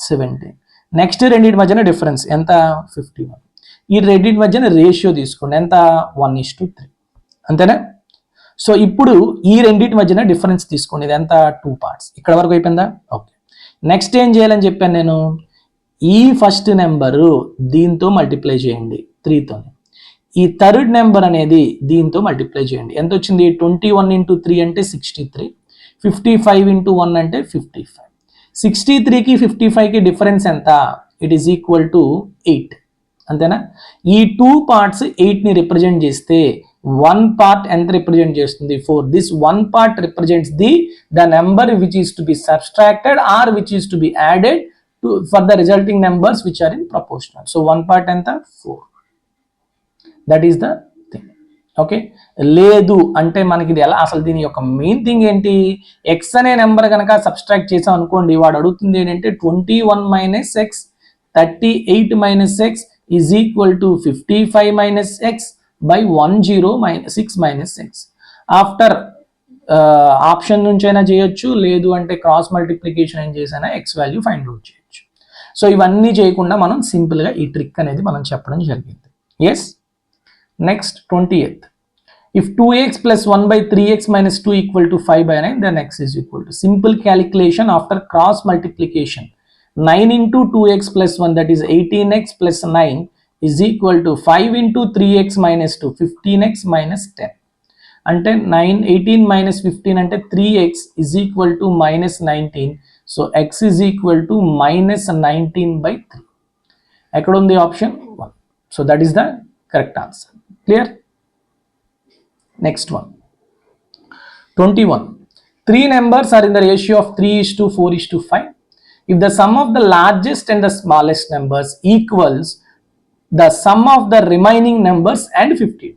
17. నెక్స్ట్ రెండింటి మధ్యన డిఫరెన్స్ ఎంత? 51. ఈ రెండింటి మధ్యన రేషియో తీసుకోండి, ఎంత? 1:3, అంతేనా? సో ఇప్పుడు ఈ రెండింటి మధ్యన డిఫరెన్స్ తీసుకోండి, ఇది ఎంత? 2 parts. ఇక్కడ వరకు అయిపోయిందా? ఓకే, నెక్స్ట్ ఏం చేయాలని చెప్పాను నేను? ఈ ఫస్ట్ నెంబరు దీంతో మల్టిప్లై చేయండి 3తో. ఈ థర్డ్ నెంబర్ అనేది దీంతో మల్టిప్లై చేయండి. ఎంత వచ్చింది? 21 into 3 అంటే 63. 55 into 1 అంటే 55. 63కి 55కి డిఫరెన్స్ ఎంత? It is equal to 8. అంతేనా? ఈ 2 parts 8ని రిప్రజెంట్ చేస్తే 1 part ఎంత రిప్రజెంట్ చేస్తుంది? 4. This 1 part represents the number which is to be subtracted or which is to be added for the resulting numbers which are in proportional. So 1 part ఎంత? 4. That is the thing. Okay, లేదు అంటే మనకి ఇది ఎలా, అసలు దీని యొక్క main thing ఏంటి? ఎక్స్ అనే నెంబర్ కనుక సబ్స్ట్రాక్ట్ చేసాం అనుకోండి, వాడు అడుగుతుంది ఏంటంటే 21 minus x 38 minus x is equal to 55 minus x by 106 minus x. After option నుంచి అయినా చేయొచ్చు, లేదు అంటే క్రాస్ మల్టిప్లికేషన్ ఏం చేసైనా ఎక్స్ వాల్యూ ఫైండ్ అవుట్ చేయొచ్చు. సో ఇవన్నీ చేయకుండా మనం సింపుల్గా ఈ ట్రిక్ అనేది మనం చెప్పడం జరిగింది. Yes. Next 28th. If 2x plus 1 by 3x minus 2 equal to 5 by 9, then x is equal to, simple calculation after cross multiplication. 9 into 2x plus 1, that is 18x plus 9 is equal to 5 into 3x minus 2, 15x minus 10. అంటే 18 minus 15 అంటే 3x is equal to minus 19. So x is equal to minus 19 by 3. ఎక్కడ ఉంది? Option 1. So that is the correct answer. Clear? Next one. 21. 3 numbers are in the ratio of 3:4:5. If the sum of the largest and the smallest numbers equals the sum of the remaining numbers and 52,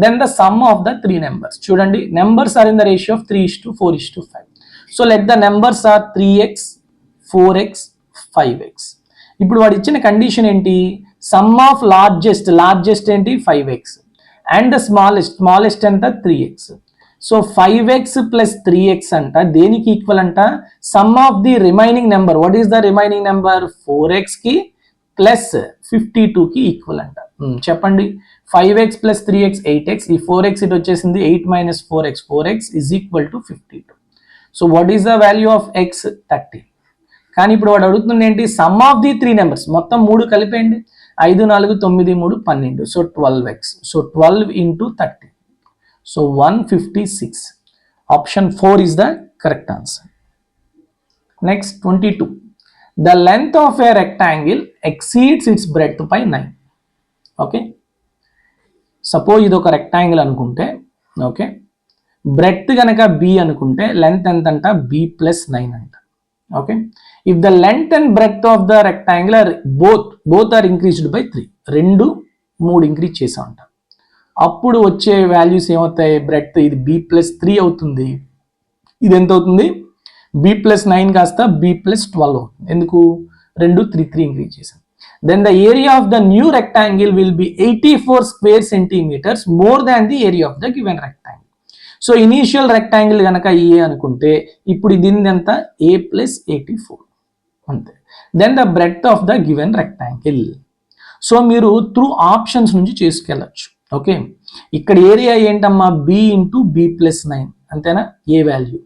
then the sum of the 3 numbers. Chudandi, numbers are in the ratio of 3:4:5. So let the numbers are 3x, 4x, 5x. ఇప్పుడు వాడు ఇచ్చిన condition ఏంటి? Some of largest ఏంటి? 5x. And the smallest ఎంత? 3x. So 5x plus 3x అంట దేనికి equal అంట? Some of the remaining number. What is the remaining number? 4x కి ప్లస్ 52 కి ఈక్వల్ అంట. చెప్పండి. 5x ప్లస్ 3x 8x, ఈ 4x ఇటు వచ్చేసింది 8 minus 4x, 4x is equal to 52. So what is the value of x? 30. కానీ ఇప్పుడు వాడు అడుగుతుంది ఏంటి? సమ్ ఆఫ్ ది 3 నెంబర్స్, మొత్తం 3 కలిపేయండి. 5 4 9 3 12. So 12x. So 12 into 30. So 156. Option 4 is the correct answer. Next 22. The length of a rectangle exceeds its breadth by 9. Okay, suppose ఇది ఒక rectangle అనుకుంటే, okay, breadth కనుక b అనుకుంటే లెంత్ ఎంత అంట? b plus 9 అంట. Okay, if the length and breadth of the rectangular both are increased by 3, 3 increase చేసామంట. అప్పుడు వచ్చే వాల్యూస్ ఏమవుతాయి? బ్రెడ్త్ ఇది b plus 3 అవుతుంది, ఇది ఎంత అవుతుంది? b plus 9 కాస్త b plus 12 అవుతుంది. ఎందుకు? 3 ఇంక్రీజ్ చేసాం. Then the area of the new rectangle will be 84 square centimeters more than the area of the given rectangle. So initial rectangle కనుక ఏ అనుకుంటే, ఇప్పుడు దీని ఎంత? a plus 84 అంతే. Then the breadth of the given rectangle. So మీరు through options నుంచి చేసుకెళ్ళచ్చు. Okay, ఇక్కడ ఏరియా ఏంటమ్మా? b into b plus 9 అంతేనా? A value.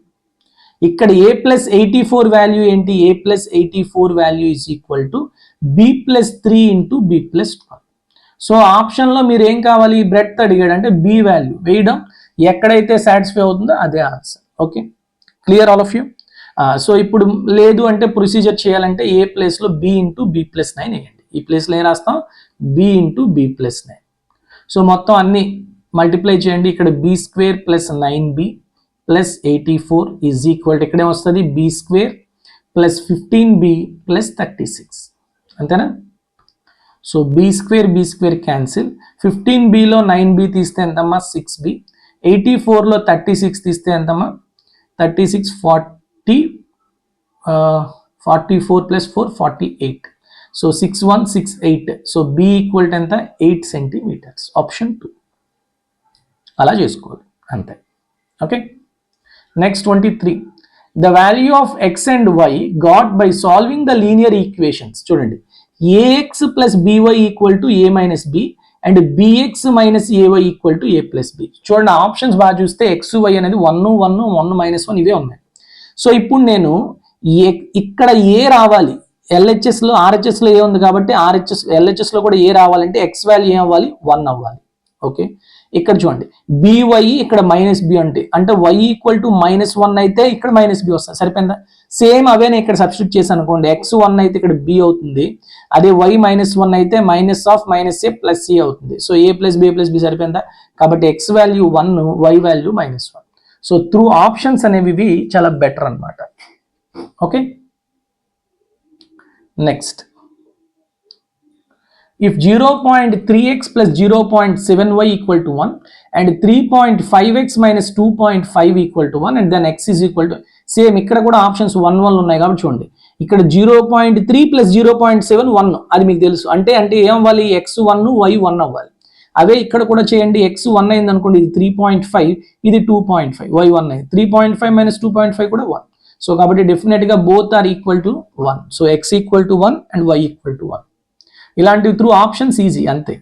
ఇక్కడ a plus 84 వాల్యూ ఏంటి? a plus 84 value is equal to b plus 3 into b plus 12. So ఆప్షన్లో మీరు ఏం కావాలి? బ్రెడ్త్ అడిగాడు అంటే b వాల్యూ వేయడం, ఎక్కడైతే సాటిస్ఫై అవుతుందో అదే answer. Okay, clear all of you? So ఇప్పుడు లేదు అంటే ప్రొసీజర్ చేయాలంటే ఏ ప్లేస్లో b into b plus 9 వేయండి. ఈ ప్లేస్లో ఏం రాస్తాం? b into b plus 9. So మొత్తం అన్ని మల్టిప్లై చేయండి. ఇక్కడ b square plus 9b plus 84 is equal to ఇక్కడే వస్తుంది b square plus 15b plus 36 అంతేనా? So b square cancel. 15bలో 9b తీస్తే ఎంతమ్మా? 6b. 84లో 36 తీస్తే ఎంతమ్మా? 36 40 44 plus 4 48. So 6168. So b equal to ఎంత? 8 centimeters. ఆప్షన్ 2. అలా చేసుకోవాలి అంతే. Okay, next 23. The value of x and y got by solving the linear equations. చూడండి, ax plus by equal to a minus b అండ్ bx minus ay equal to a plus b. చూడండి options బాగా చూస్తే x y అనేది 1 1 1 minus 1 ఇవే ఉన్నాయి. So ఇప్పుడు నేను ఇక్కడ ఏ రావాలి? LHSలో RHSలో ఏ ఉంది కాబట్టి LHSలో కూడా ఏ రావాలంటే x వాల్యూ ఏం అవ్వాలి? 1 అవ్వాలి. ఓకే, ఇక్కడ చూడండి by ఇక్కడ -b అంటే y ఈక్వల్ టు -1 అయితే ఇక్కడ -b వస్తుంది, సరిపోయిందా? సేమ్ అవే నేను ఇక్కడ సబ్స్టిట్యూట్ చేశాను అనుకోండి, x1 అయితే ఇక్కడ b అవుతుంది, అదే y -1 అయితే -a ప్లస్ c అవుతుంది. సో a ప్లస్ b సరిపోయిందా? కాబట్టి x value 1, y value -1. So through options అనేవి చాలా బెటర్ అన్నమాట. Okay, next if 0.3x plus 0.7y equal to 1 and 3.5x minus 2.5 equal to 1 and then x is equal to same ఇక్కడ కూడా options 1 1 ఉన్నాయి కాబట్టి చూడండి, ఇక్కడ 0.3 plus 0.7 1 అది మీకు తెలుసు, అంటే ఏం అవ్వాలి, x1 y1 అవ్వాలి. అదే ఇక్కడ కూడా చేయండి, x1 అయింది అనుకోండి, ఇది 3.5 ఇది 2.5 y1 అయింది, 3.5 minus 2.5 కూడా 1. సో కాబట్టి డెఫినెట్ గా both are equal to 1. So x equal to 1 and y equal to 1. ఇలాంటివి త్రూ ఆప్షన్స్ ఈజీ అంతే.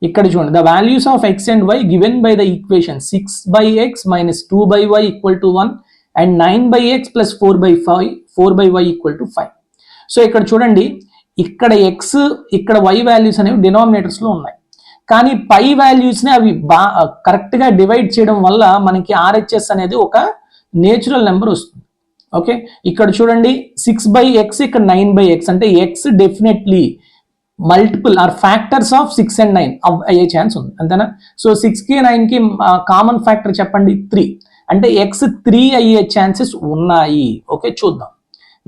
ఇక్కడ చూడండి, the values of x and y given by the equation 6/x minus 2/y equal to 1 and 9/x plus 4/y equal to 5. So ఇక్కడ చూడండి, ఇక్కడ x ఇక్కడ y values అనేవి denominators లో ఉన్నాయి, కానీ పై వాల్యూస్ ని అవి కరెక్ట్ గా డివైడ్ చేయడం వల్ల మనకి RHS అనేది ఒక నేచురల్ నెంబర్ వస్తుంది. ఓకే, ఇక్కడ చూడండి 6/x ఇక్కడ 9/x అంటే x definitely multiple or factors of 6 and 9 అయ్యే ఛాన్స్ ఉంది, అంతేనా? సో 6కి 9కి కామన్ ఫ్యాక్టర్ చెప్పండి 3, అంటే x 3 అయ్యే ఛాన్సెస్ ఉన్నాయి. ఓకే, చూద్దాం.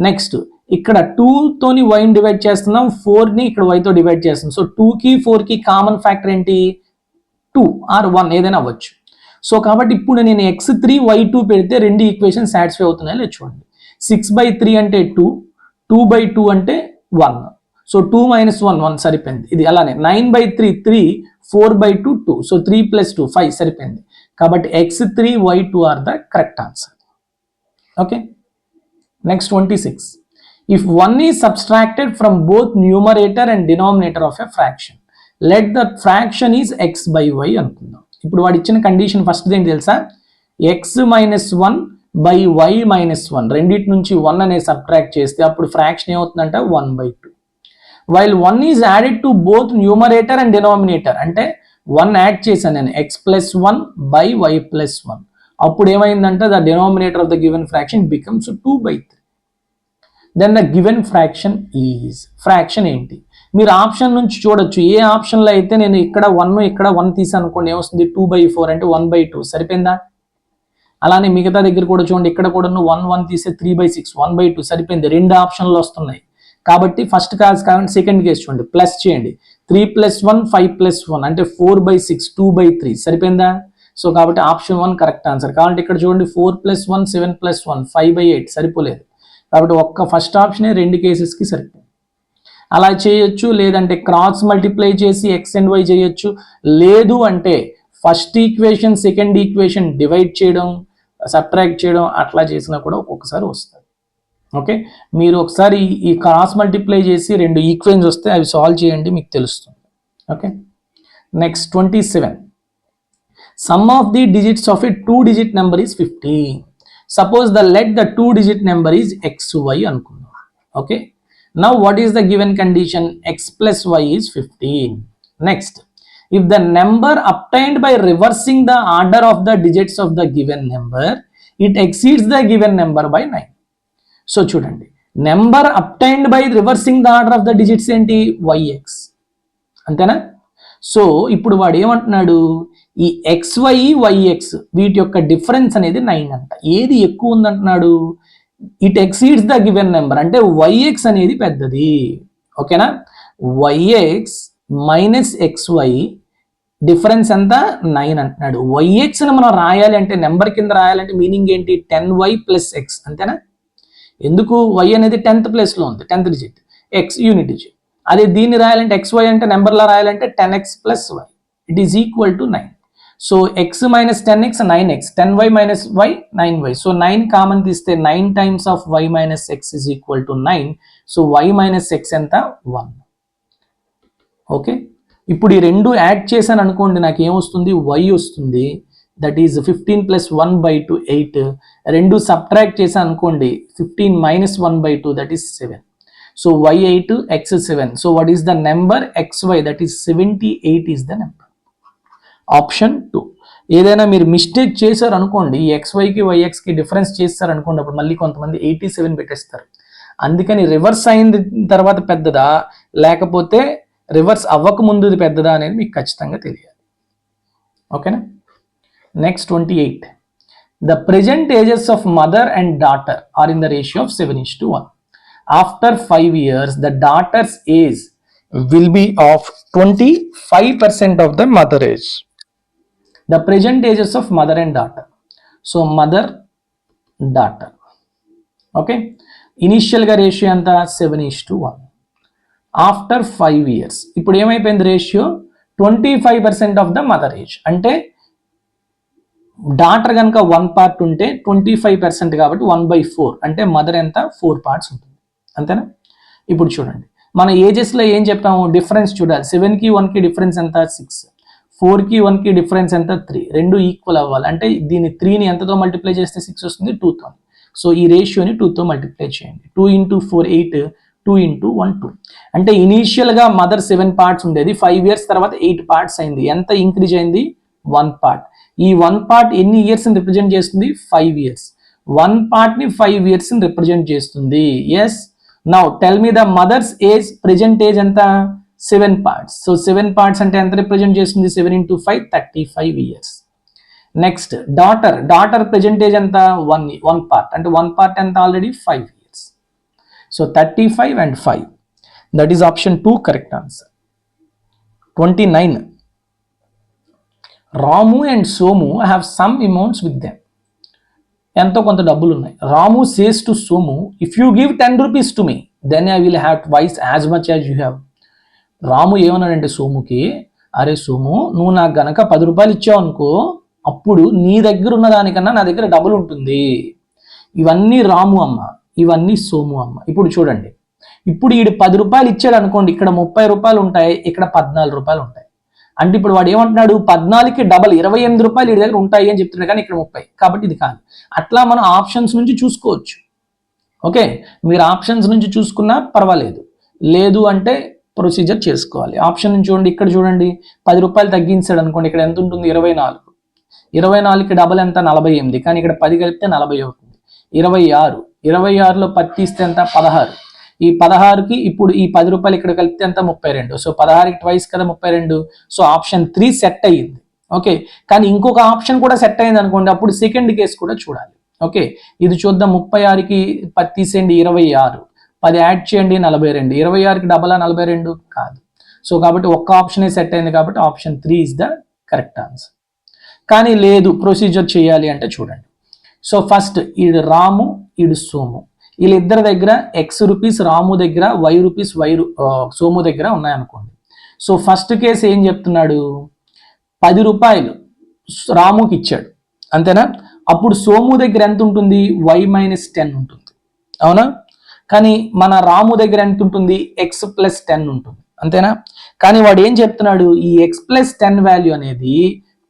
నెక్స్ట్ ఇక్కడ 2 తోని y ని డివైడ్ చేస్తున్నాం, 4 ని ఇక్కడ y తో డివైడ్ చేస్తున్నాం. సో 2కి 4కి కామన్ ఫ్యాక్టర్ ఏంటి, 2 ఆర్ 1 ఏదైనా అవ్వచ్చు. సో కాబట్టి ఇప్పుడు నేను x3 y2 పెడితే రెండు ఈక్వేషన్ సాటిస్ఫై అవుతున్నాయి లేదు చూడండి. 6/3 అంటే 2, 2/2 అంటే 1. సో 2 - 1 1 సరిపోయింది. ఇది అలానే 9/3 3, 4/2 2. సో 3 + 2 5 సరిపోయింది. కాబట్టి x3 y2 are the correct answer. Okay, next 26. If 1 is subtracted from both numerator and denominator of a fraction, let the fraction is x/y అనుకుందాం. ఇప్పుడు వాడు ఇచ్చిన కండిషన్ ఫస్ట్ ఏంటి తెలుసా, x - 1 by y - 1 రెండింటి నుంచి 1 అనేది సబ్ట్రాక్ట్ చేస్తే అప్పుడు fraction ఏమవుతుందంట 1/2. while 1 is added to both numerator and denominator అంటే 1 యాడ్ చేశాను నేను, x + 1 by y + 1, అప్పుడు ఏమైందంటే the denominator of the given fraction becomes 2/3. then the given fraction is, fraction ఏంటి మీరు ఆప్షన్ నుంచి చూడొచ్చు, ఏ ఆప్షన్లో అయితే నేను ఇక్కడ 1 ఇక్కడ 1 తీసాను అనుకోండి, ఏమొస్తుంది 2/4 అంటే 1/2 సరిపోయిందా? అలానే మిగతా దగ్గర కూడా చూడండి, ఇక్కడ కూడా 1 1 తీసే 3/6 1/2 సరిపోయింది. రెండు ఆప్షన్లు వస్తున్నాయి కాబట్టి ఫస్ట్ కేస్ కాకుండా సెకండ్ కేసు చూడండి, ప్లస్ చేయండి, 3 + 1 5 + 1 అంటే 4/6 2/3 సరిపోయిందా? సో కాబట్టి ఆప్షన్ 1 కరెక్ట్ ఆన్సర్. కాబట్టి ఇక్కడ చూడండి 4 + 1 7 + 1 5/8 సరిపోలేదు, కాబట్టి ఒక్క ఫస్ట్ ఆప్షనే రెండు కేసెస్కి సరిపోయింది. అలా చేయొచ్చు, లేదంటే క్రాస్ మల్టిప్లై చేసి x అండ్ y చేయొచ్చు, లేదు అంటే first equation second equation divide చేయడం సబ్ట్రాక్ట్ చేయడం అట్లా చేసినా కూడా ఒక్కొక్కసారి వస్తుంది. ఓకే, మీరు ఒకసారి ఈ క్రాస్ మల్టిప్లై చేసి రెండు ఈక్వేషన్స్ వస్తే అవి సాల్వ్ చేయండి, మీకు తెలుస్తుంది. Okay, next 27. Some of the digits of A 2-digit number is 15. Suppose let the 2-digit number is xy అనుకుందాం. Okay, now what is the given condition, x plus y is 15. next, if the number obtained by reversing the order of the digits of the given number, it exceeds the given number by 9. So చూడండి, number obtained by reversing the order of the digits ఏంటి, yx, అంతేనా? So ఇప్పుడు వాడు ఏమంటున్నాడు, ఈ xy yx వీటి యొక్క difference అనేది 9 అంట. ఏది ఎక్కువ ఉందంటున్నాడు, it exceeds the given number అంటే yx అనేది పెద్దది. ఓకేనా, yx మైనస్ xy డిఫరెన్స్ ఎంత 9 అంటున్నాడు. yx ని మనం రాయాలి అంటే నెంబర్ కింద రాయాలంటే మీనింగ్ ఏంటి, 10y + x అంతేనా? ఎందుకు, y అనేది 10th ప్లేస్లో ఉంది, 10th digit, x unit digit. అదే దీన్ని రాయాలంటే xy అంటే నెంబర్లా రాయాలంటే 10x + y it is equal to 9. So x - 10x 9x, 10y - y 9y. So 9 common తీస్తే 9 times of y - x is equal to 9. So y - x ఎంత 1. Okay, ఇప్పుడు ఈ రెండు యాడ్ చేశాను అనుకోండి, నాకు ఏమొస్తుంది, y వస్తుంది, దట్ ఈజ్ 15 + 1/2 8. రెండు సబ్ట్రాక్ట్ చేశాను అనుకోండి, 15 - 1/2 that is 7. So y 8 x 7. So what is the number xy, that is 78 is the number. Option 2. ఏదైనా మీరు మిస్టేక్ చేశారు అనుకోండి, XYకి YXకి డిఫరెన్స్ చేస్తారు అనుకోండి, అప్పుడు మళ్ళీ కొంతమంది 87 పెట్టేస్తారు. అందుకని రివర్స్ అయిన తర్వాత పెద్దదా లేకపోతే రివర్స్ అవ్వక ముందుది పెద్దదా అనేది మీకు ఖచ్చితంగా తెలియాలి. ఓకేనా. Next 28. The present ages of mother and daughter are in the ratio of 7:1. After 5 years, the daughter's age will be of 25% of the mother age. The present ages of mother and daughter. So mother, daughter. Okay. Initial గా ratio ఎంత 7:1. After 5 years ఇప్పుడు ఏమైపోయింది ratio 25% of the mother age. అంటే daughter కనుక 1 part ఉంటే 25% కాబట్టి 1/4 అంటే mother ఎంత 4 parts ఉంటుంది. అంతేనా. ఇప్పుడు చూడండి మన ఏజెస్లో ఏం చెప్పాము, డిఫరెన్స్ చూడాలి. 7కి 1కి డిఫరెన్స్ ఎంత 6, 4కి 1కి డిఫరెన్స్ ఎంత 3, రెండు ఈక్వల్ అవ్వాలి. అంటే దీన్ని 3ని ఎంతతో మల్టిప్లై చేస్తే 6 వస్తుంది 2తో. సో ఈ రేషియోని 2తో మల్టిప్లై చేయండి. 2 × 4 8, 2 × 1 2. అంటే ఇనీషియల్గా మదర్ 7 parts ఉండేది, 5 years తర్వాత 8 parts అయింది. ఎంత ఇంక్రీజ్ అయింది 1 part. ఈ 1 part ఎన్ని ఇయర్స్ని రిప్రజెంట్ చేస్తుంది 5 years. 1 partని 5 yearsని రిప్రజెంట్ చేస్తుంది. Yes. Now tell me the mother's age, present age ఎంత 7 parts. సో 7 parts అంటే ఎంత రిప్రజెంట్ చేస్తుంది 7 × 5 35 years. Next daughter present age ఎంత 1 part అంటే 1 part ఎంత already 5 years. So 35 and 5, that is option 2 correct answer. 29. Ramu and Somu have some amounts with them. ఎంతో కొంత డబ్బులు ఉన్నాయి. Ramu says to Somu, if you give 10 rupees to me then I will have twice as much as you have. Ramu ఏమన్నాడంటే సోముకి, అరే సోము నువ్వు నాకు గనక 10 రూపాయలు ఇచ్చావు అనుకో, అప్పుడు నీ దగ్గర ఉన్న దానికన్నా నా దగ్గర డబుల్ ఉంటుంది. ఇవన్నీ రాము అమ్మ, ఇవన్నీ సోము అమ్మ. ఇప్పుడు చూడండి, ఇప్పుడు ఈడు 10 రూపాయలు ఇచ్చాడు అనుకోండి, ఇక్కడ 30 రూపాయలు ఉంటాయి, ఇక్కడ 14 రూపాయలు ఉంటాయి. అంటే ఇప్పుడు వాడు ఏమంటున్నాడు 14కి డబల్ 28 రూపాయలు వీడి దగ్గర ఉంటాయి అని చెప్తున్నాడు, కానీ ఇక్కడ 30, కాబట్టి ఇది కాదు. అట్లా మనం ఆప్షన్స్ నుంచి చూసుకోవచ్చు. ఓకే, మీరు ఆప్షన్స్ నుంచి చూసుకున్నా పర్వాలేదు, లేదు అంటే ప్రొసీజర్ చేసుకోవాలి. ఆప్షన్ నుంచి చూడండి, ఇక్కడ చూడండి 10 రూపాయలు తగ్గించాడు అనుకోండి, ఇక్కడ ఎంత ఉంటుంది 24. 24కి డబల్ ఎంత 48, కానీ ఇక్కడ 10 కలిపితే 40 అవుతుంది. 26, 26లో 10 తీస్తే ఎంత 16. ఈ 16కి ఇప్పుడు ఈ 10 రూపాయలు ఇక్కడ కలిపితే ఎంత 32. సో 16కి ట్వైస్ కదా 32. సో ఆప్షన్ 3 సెట్ అయ్యింది. ఓకే, కానీ ఇంకొక ఆప్షన్ కూడా సెట్ అయింది అనుకోండి, అప్పుడు సెకండ్ కేసు కూడా చూడాలి. ఓకే, ఇది చూద్దాం. 36కి 10 తీసేయండి 26, 10 యాడ్ చేయండి 42. 26కి డబల్ 42 కాదు. సో కాబట్టి ఒక్క ఆప్షనే సెట్ అయింది, కాబట్టి option 3 is the correct answer. కానీ లేదు ప్రొసీజర్ చేయాలి అంటే చూడండి. సో ఫస్ట్ ఈడు రాము, ఈడు సోము, వీళ్ళిద్దరి దగ్గర X రూపీస్ రాము దగ్గర, Y రూపీస్ సోము దగ్గర ఉన్నాయనుకోండి. సో ఫస్ట్ కేసు ఏం చెప్తున్నాడు, 10 రూపాయలు రాముకి ఇచ్చాడు, అంతేనా. అప్పుడు సోము దగ్గర ఎంత ఉంటుంది Y - 10 ఉంటుంది, అవునా. కానీ మన రాము దగ్గర ఎంత ఉంటుంది X + 10 ఉంటుంది, అంతేనా. కానీ వాడు ఏం చెప్తున్నాడు, ఈ X + 10 వాల్యూ అనేది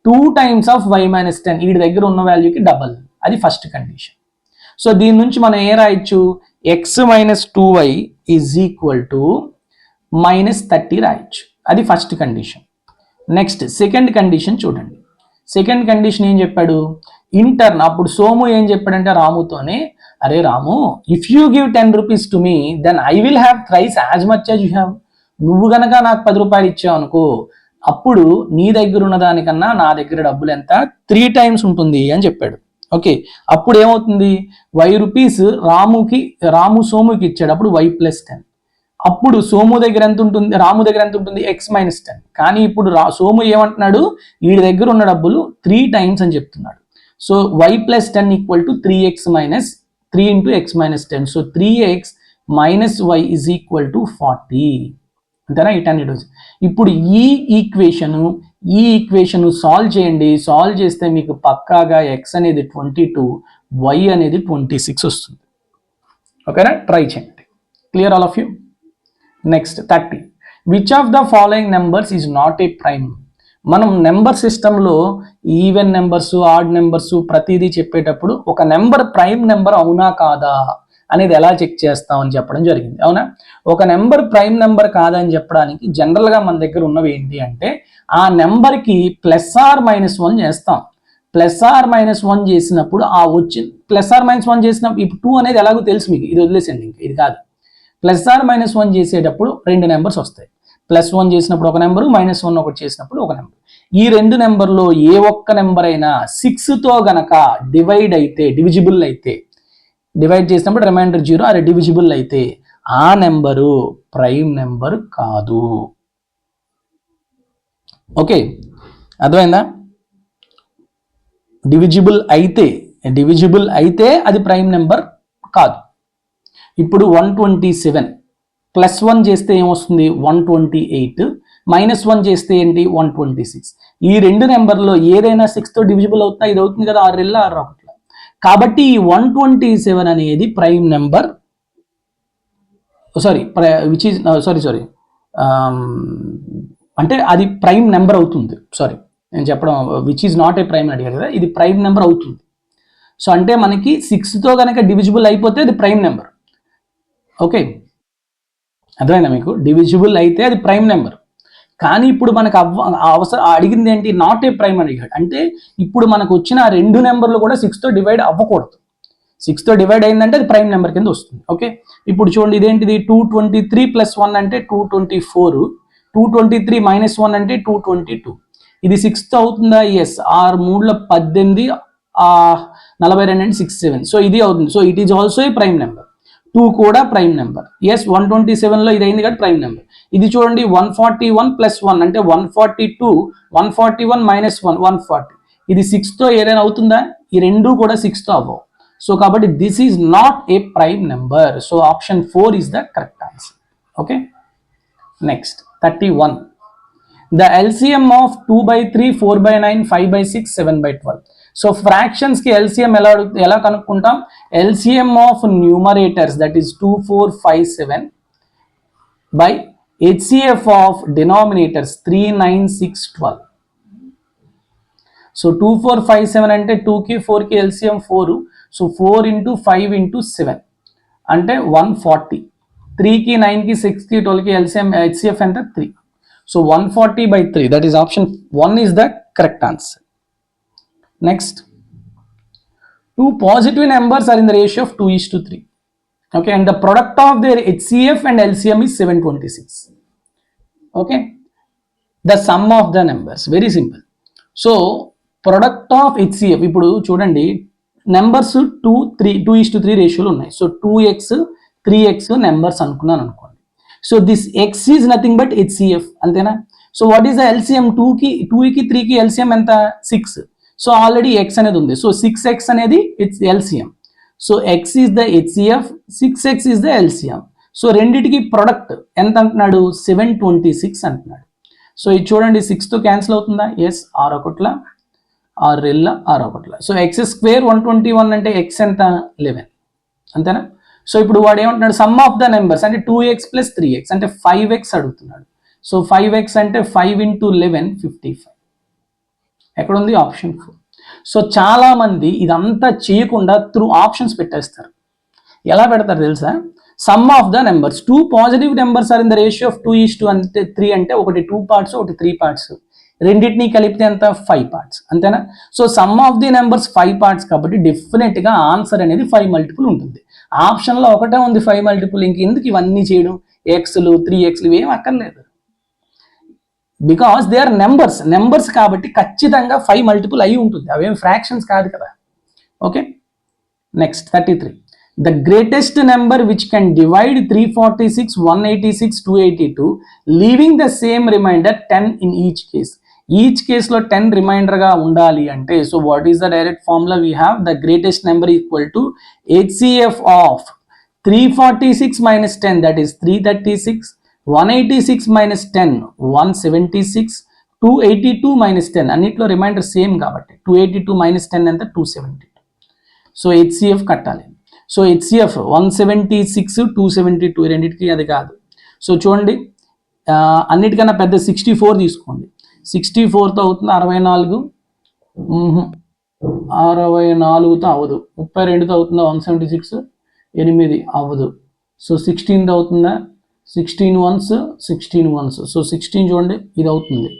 2 times ఆఫ్ Y - 10, వీడి దగ్గర ఉన్న వాల్యూకి డబల్. అది ఫస్ట్ కండిషన్. సో దీని నుంచి మనం ఏ రాయొచ్చు, X - 2Y = -30 రాయొచ్చు. అది first condition. Next second condition చూడండి. సెకండ్ కండిషన్ ఏం చెప్పాడు, ఇంటర్న్. అప్పుడు సోము ఏం చెప్పాడంటే రాముతోనే, అరే Ramu if you give 10 rupees to me then I will have thrice as much as you have. నువ్వు గనక నాకు 10 రూపాయలు ఇచ్చావు అనుకో, అప్పుడు నీ దగ్గర ఉన్న దానికన్నా నా దగ్గర డబ్బులు ఎంత 3 times ఉంటుంది అని చెప్పాడు. ఓకే, అప్పుడు ఏమవుతుంది Y రూపీస్ రాము సోముకి ఇచ్చాడు, అప్పుడు Y + 10. అప్పుడు సోము దగ్గర ఎంత ఉంటుంది, రాము దగ్గర ఎంత ఉంటుంది X - 10. కానీ ఇప్పుడు సోము ఏమంటున్నాడు, వీడి దగ్గర ఉన్న డబ్బులు 3 times అని చెప్తున్నాడు. So Y + 10 = 3x - 3 × X - 10. So 3x - y = 40. అంతేనా. ఇప్పుడు ఈ ఈక్వేషన్ సాల్వ్ చేయండి. సాల్వ్ చేస్తే మీకు పక్కాగా X అనేది 22, Y అనేది 26 వస్తుంది. ఓకేనా, ట్రై చేయండి. Clear all of you. Next 30. Which of the following numbers is not a prime. మనం నెంబర్ సిస్టంలో ఈవెన్ నెంబర్స్, ఆడ్ నెంబర్స్ ప్రతిదీ చెప్పేటప్పుడు ఒక నెంబర్ ప్రైమ్ నెంబర్ అవునా కాదా అనేది ఎలా చెక్ చేస్తాం అని చెప్పడం జరిగింది. అవునా? ఒక నెంబర్ ప్రైమ్ నెంబర్ కాదని చెప్పడానికి జనరల్గా మన దగ్గర ఉన్నవి ఏంటి అంటే ఆ నెంబర్కి +or-1 చేస్తాం. +or-1 చేసినప్పుడు ఆ వచ్చి +or-1 చేసినప్పుడు ఇప్పుడు 2 అనేది ఎలాగో తెలుసు మీకు, ఇది వదిలేసండి, ఇంకా ఇది కాదు. +or-1 చేసేటప్పుడు 2 నెంబర్స్ వస్తాయి. +1 చేసినప్పుడు ఒక నెంబరు, -1 ఒకటి చేసినప్పుడు ఒక నెంబర్. ఈ 2 నెంబర్లో ఏ ఒక్క నెంబర్ అయినా 6తో గనక డివిజిబుల్ అయితే డివైడ్ చేసినప్పుడు రిమైండర్ 0 అది డివిజిబుల్ అయితే ఆ నెంబరు ప్రైమ్ నెంబర్ కాదు. ఓకే, అర్థమైందా? డివిజిబుల్ అయితే అది ప్రైమ్ నెంబర్ కాదు. ఇప్పుడు 127 +1 చేస్తే ఏమొస్తుంది? 128. -1 చేస్తే ఏంటి? 126. ఈ 2 నెంబర్లో ఏదైనా 6తో డివిజిబుల్ అవుతుందా? ఇది అవుతుంది కదా, 6 1. కాబట్టి ఈ 127 అనేది ప్రైమ్ నెంబర్, అంటే అది ప్రైమ్ నెంబర్ అవుతుంది. నేను చెప్పడం which is not a prime అడిగారు కదా, ఇది ప్రైమ్ నెంబర్ అవుతుంది. సో అంటే మనకి 6తో కనుక డివిజిబుల్ అయిపోతే అది ప్రైమ్ నెంబర్. ఓకే, అర్థమైందా మీకు? డివిజిబుల్ అయితే అది ప్రైమ్ నెంబర్. కానీ ఇప్పుడు మనకు అడిగింది ఏంటి? నాట్ ఏ ప్రైమ్ అడిగాడు. అంటే ఇప్పుడు మనకు వచ్చిన 2 నెంబర్లు కూడా 6తో డివైడ్ అవ్వకూడదు. 6తో డివైడ్ అయిందంటే అది ప్రైమ్ నెంబర్ కింద వస్తుంది. ఓకే, ఇప్పుడు చూడండి ఇదేంటిది? 223 + 1 అంటే 224. 223 - 1 అంటే 222. ఇది 6తో అవుతుందా? ఎస్. 6 3 18, 42 అంటే 6 7. సో ఇది అవుతుంది. So it is also a prime number. 2 కూడా ప్రైమ్ నెంబర్. ఎస్, 127లో ఇది అయింది కాబట్టి ప్రైమ్ నెంబర్. ఇది చూడండి 141 + 1 అంటే 142, 141 - 1 140. ఇది 6తో ఏదైనా అవుతుందా? ఈ 2 కూడా 6తో అవ్వవు. సో కాబట్టి this is not a prime number. So option 4 is the correct answer. Okay, next 31. The LCM of 2/3, 4/9, 5/6, 7/12. So fractions కి LCM ఎలా కనుక్కుంటాం? LCM of numerators that is 2 4 5 7 by HCF of denominators 3 9 6 12. So 2 4 5 7 అంటే 2కి 4కి LCM 4. So 4 × 5 × 7 అంటే 140. 3కి 9కి 6కి 12కి LCM HCF ఎంత? 3. So 140/3, that is option 1 is the correct answer. Next, 2 positive numbers are in the ratio of 2:3. Okay, and the product of their HCF and LCM is 726. Okay, the sum of the numbers, very simple. So product of HCF, ఇప్పుడు చూడండి numbers 2:3 రేషియోలో ఉన్నాయి. So 2x 3x numbers అనుకున్నాను అనుకోండి. So this x is nothing but HCF, అంతేనా? So what is the LCM? 2కి 3కి LCM ఎంత? 6. సో ఆల్రెడీ x అనేది ఉంది. సో 6x అనేది it's LCM. So x is the HCF, 6x is the LCM. So రెండిటికి ప్రొడక్ట్ ఎంత అంటున్నాడు? 726 అంటున్నాడు. సో ఇది చూడండి 6తో క్యాన్సిల్ అవుతుందా? ఎస్. 6 1 6 6 1. సో x² 121 అంటే x ఎంత? 11, అంతేనా? సో ఇప్పుడు వాడు ఏమంటున్నాడు? సమ్ ఆఫ్ ద నెంబర్స్ అంటే 2x + 3x అంటే 5x అడుగుతున్నాడు. సో 5x అంటే 5 × 11 55. ఎక్కడ ఉంది? ఆప్షన్ 4. సో చాలా మంది ఇదంతా చేయకుండా త్రూ ఆప్షన్స్ పెట్టేస్తారు. ఎలా పెడతారు తెలుసా? Sum of the numbers, 2 positive numbers are in the ratio of 2:3 అంటే ఒకటి 2 పార్ట్స్, ఒకటి 3 పార్ట్స్. రెండింటినీ కలిపితే ఎంత? 5 పార్ట్స్, అంతేనా? So some of the numbers 5 parts కాబట్టి డెఫినెట్ గా ఆన్సర్ అనేది 5 మల్టిపుల్ ఉంటుంది. ఆప్షన్ లో ఒకటే ఉంది 5 మల్టిపుల్. ఇంకెందుకు ఇవన్నీ చేయడం? ఎక్స్లు 3xలు ఏం అక్కర్లేదు. బికాస్ దే ఆర్ నెంబర్స్ కాబట్టి ఖచ్చితంగా 5 మల్టిపుల్ అయి ఉంటుంది. అవేం ఫ్రాక్షన్స్ కాదు కదా. Okay, next 33. The greatest number which can divide 346, 186, 282 leaving the same remainder 10 in each case. Each case లో 10 రిమైండర్ గా ఉండాలి అంటే, so what is the direct formula? We have the greatest number equal to HCF of 346 - 10 that is 336, 186 - 10 176, 282 - 10 అన్నిట్లో reminder same కాబట్టి 282 - 10 ఎంత? 272. So HCF కట్టాలి. So HCF 176, 272 రెండింటికి అది కాదు. సో చూడండి అన్నిటికన్నా పెద్ద 64 తీసుకోండి. 64తో అవుతుంది 64, 64తో అవ్వదు. 32తో అవుతుందా? 176. 8 అవ్వదు. సో 16 అవుతుందా, 16 వన్స్ 16 వన్స్, సో 16 చూడండి ఇది అవుతుంది,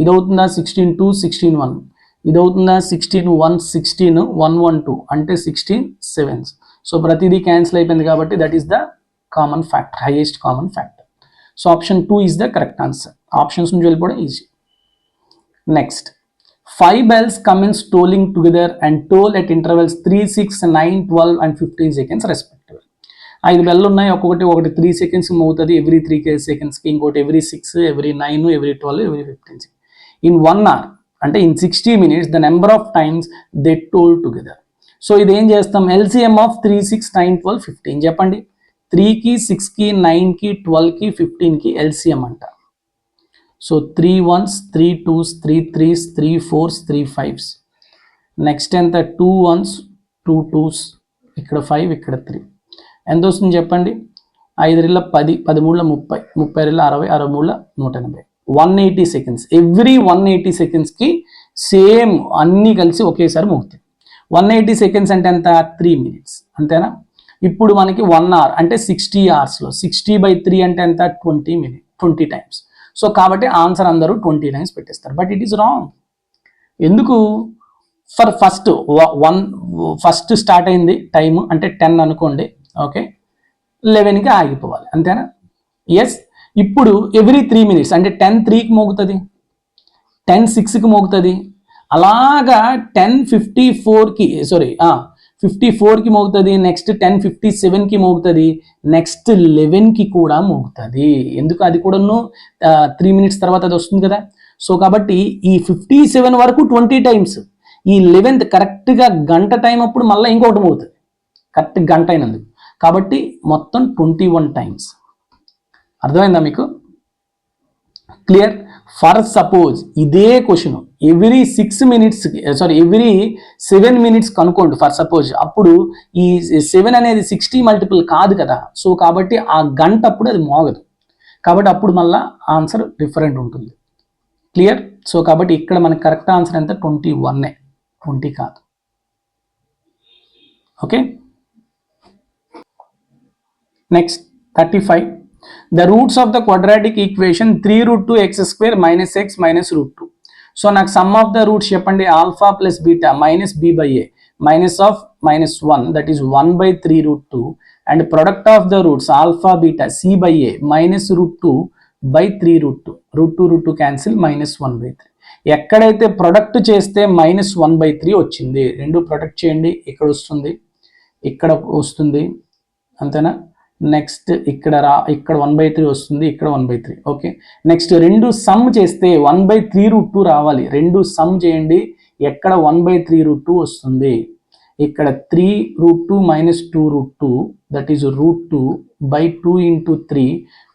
ఇది అవుతుందా 16 2 16 1, ఇది అవుతుందా 16 1 16 1 1 2 అంటే 16 7. సో ప్రతిదీ క్యాన్సిల్ అయిపోయింది కాబట్టి that is the common factor, highest common factor. So option 2 is the correct answer. Options నుంచి వెళ్ళిపోవడం easy. Next, 5 bells come in tolling together and toll at intervals 3, 6, 9, 12 and 15 seconds respectively. 5 bell ఉన్నాయి, ఒకటి 3 seconds మోగుతుంది every 3 seconds కి, ఇంకోటి every 6, every 9, every 12, every 15. In 1 hour అంటే in 60 minutes the number of times they toll together. So ఇది ఏం చేస్తాం, LCM of 3, 6, 9, 12, 15 చెప్పండి. 3కి 6కి 9కి 12కి 15కి ఎల్సిఎం అంట. So 3 1s 3 2s 3 3s 3 4s 3 5s. Next ఎంత, 2 1s 2 2s, ఇక్కడ 5 ఇక్కడ 3. ఎంత వస్తుంది చెప్పండి, 5 3 10, 10 3 30, 30 2 60, 60 3 180, 180 seconds. ఎవ్రీ 180 secondsకి సేమ్ అన్నీ కలిసి ఒకేసారి మోగుతాయి. 180 seconds అంటే ఎంత, 3 minutes అంతేనా. ఇప్పుడు మనకి 1 hour అంటే 60 hoursలో 60/3 అంటే ఎంత, 20 minutes, 20 times. సో కాబట్టి ఆన్సర్ అందరూ 20 times పెట్టేస్తారు, బట్ ఇట్ ఈస్ రాంగ్. ఎందుకు, ఫర్ ఫస్ట్ స్టార్ట్ అయింది టైం అంటే 10 అనుకోండి, ఓకే, 11కి ఆగిపోవాలి అంతేనా. ఎస్, ఇప్పుడు ఎవ్రీ 3 minutes అంటే 10 3కి మోగుతుంది, 10 6కి మోగుతుంది, అలాగా 10 54కి 54కి మోగుతుంది, నెక్స్ట్ 10 57కి మోగుతుంది, నెక్స్ట్ 11కి కూడా మోగుతుంది. ఎందుకు, అది కూడాను 3 minutes తర్వాత అది వస్తుంది కదా. సో కాబట్టి ఈ 57 వరకు 20 times, ఈ 11th కరెక్ట్గా గంట టైం అప్పుడు మళ్ళీ ఇంకొకటి మోగుతుంది కరెక్ట్ గంట అయినందుకు, కాబట్టి మొత్తం 21 times. అర్థమైందా మీకు, క్లియర్. ఫర్ సపోజ్ ఇదే question every 6 minutes every 7 minutes కనుక్కోండి ఫర్ సపోజ్, అప్పుడు ఈ 7 అనేది 60 multiple కాదు కదా. సో కాబట్టి ఆ గంట అప్పుడు అది మోగదు, కాబట్టి అప్పుడు మళ్ళీ ఆన్సర్ డిఫరెంట్ ఉంటుంది. క్లియర్. సో కాబట్టి ఇక్కడ మనకి కరెక్ట్ ఆన్సర్ ఎంత, 21, 20 కాదు. Okay, next 35. The roots of the quadratic equation 3√2 x square minus x minus √2. So నాకు సమ్ ఆఫ్ ద రూట్స్ చెప్పండి, alpha plus beta minus b by a minus of -1 that is 1/3√2 and product of the roots alpha beta c by a minus √2/3√2. √2 cancel, -1/3. ఎక్కడైతే product చేస్తే -1/3 వచ్చింది, రెండు product చేయండి, ఇక్కడ వస్తుంది, ఇక్కడ వస్తుంది అంతేనా. నెక్స్ట్ ఇక్కడ 1/3 వస్తుంది, ఇక్కడ 1/3. ఓకే, నెక్స్ట్ రెండు సమ్ చేస్తే 1/3√2 రావాలి, రెండు సమ్ చేయండి, ఎక్కడ 1/3√2 వస్తుంది, ఇక్కడ 3√2 - 2√2 దట్ ఈస్ √2/2 × 3,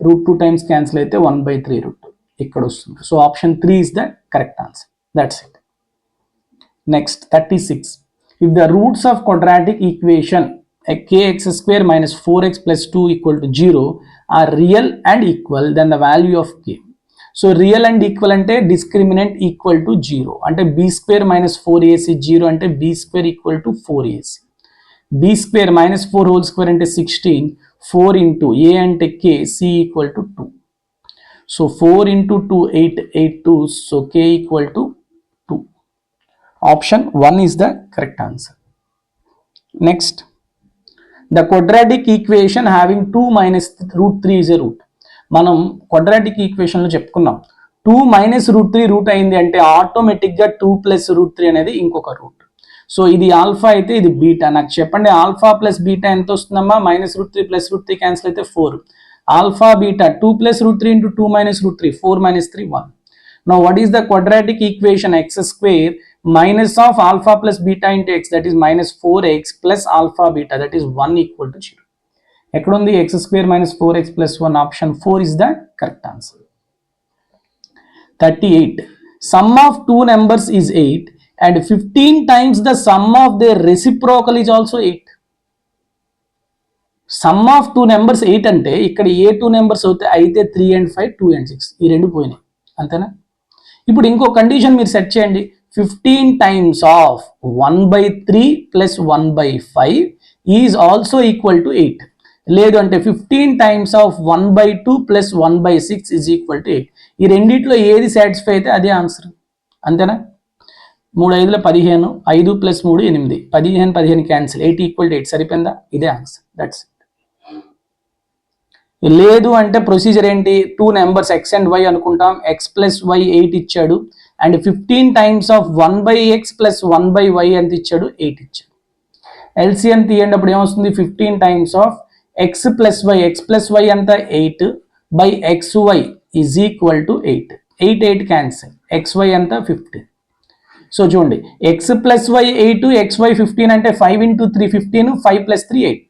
√2 టైమ్స్ క్యాన్సిల్ అయితే 1/3√2 ఇక్కడ వస్తుంది. So option 3 is the correct answer. That's it. Next 36. If the roots of quadratic equation kx square minus 4x plus 2 equal to 0 are real and equal, then the value of k. So real and equal అంటే discriminant equal to 0 అంటే b square minus 4ac 0 అంటే b square equal to 4ac. b square minus 4 whole square అంటే 16, 4 into a అంటే k, c equal to 2. So 4 into 2 8, 8 2s, so k equal to 2. Option 1 is the correct answer. Next, the quadratic equation having 2 minus √3 is a root. మనం quadratic equation లో చెప్పుకున్నాం 2 minus √3 route అయింది అంటే ఆటోమేటిక్గా 2 plus √3 అనేది ఇంకొక route. So ఇది alpha అయితే ఇది బీటా. నాకు చెప్పండి ఆల్ఫా ప్లస్ బీటా ఎంత వస్తుందమ్మా, -√3 + √3 క్యాన్సిల్ అయితే 4. Alpha beta 2 + √3 × 2 - √3 4 - 3 1. Now what is the quadratic equation x square minus of alpha plus beta into x, that is -4x plus alpha beta, that is 1 equal to 0. ఎక్కడ ఉంది x square minus 4x plus 1, option 4 is the correct answer. 38. Sum of two numbers is 8 and 15 times the sum of their reciprocal is also 8. Sum of two numbers 8 అంటే ఇక్కడ ఏ 2 numbers అయితే 3 and 5, 2 and 6 ఈ రెండు పోయినాయి అంతేనా. ఇప్పుడు ఇంకో condition మీరు సెట్ చేయండి, 15 times of 1/3 plus 1/5 is also equal to 8. లేదు అంటే 15 times of 1/2 plus 1/6 is equal to 8. ఈ రెండిట్లో ఏది సాటిస్ఫై అయితే అదే ఆన్సర్. అంతేనా? 3 5 15, 5 ప్లస్ 3 8, 15 క్యాన్సిల్, 8 ఈక్వల్ టు 8 సరిపోయిందా? ఇదే ఆన్సర్. That's it. లేదు అంటే ప్రొసీజర్ ఏంటి? 2 నెంబర్స్ ఎక్స్ అండ్ వై అనుకుంటాం. ఎక్స్ ప్లస్ వై 8 ఇచ్చాడు and 15 times of 1/x plus 1/y ఎంత ఇచ్చాడు? 8 ఇచ్చాడు. ఎల్సిఎం తీయండి, అప్పుడు ఏమొస్తుంది? 15 times of x plus y, x plus y అంత 8 by x y is equal to 8. 8 cancel, x y అంత 15. సో చూడండి, x plus y 8, x y 15 అంటే 5 into 3 15, 5 plus 3 8.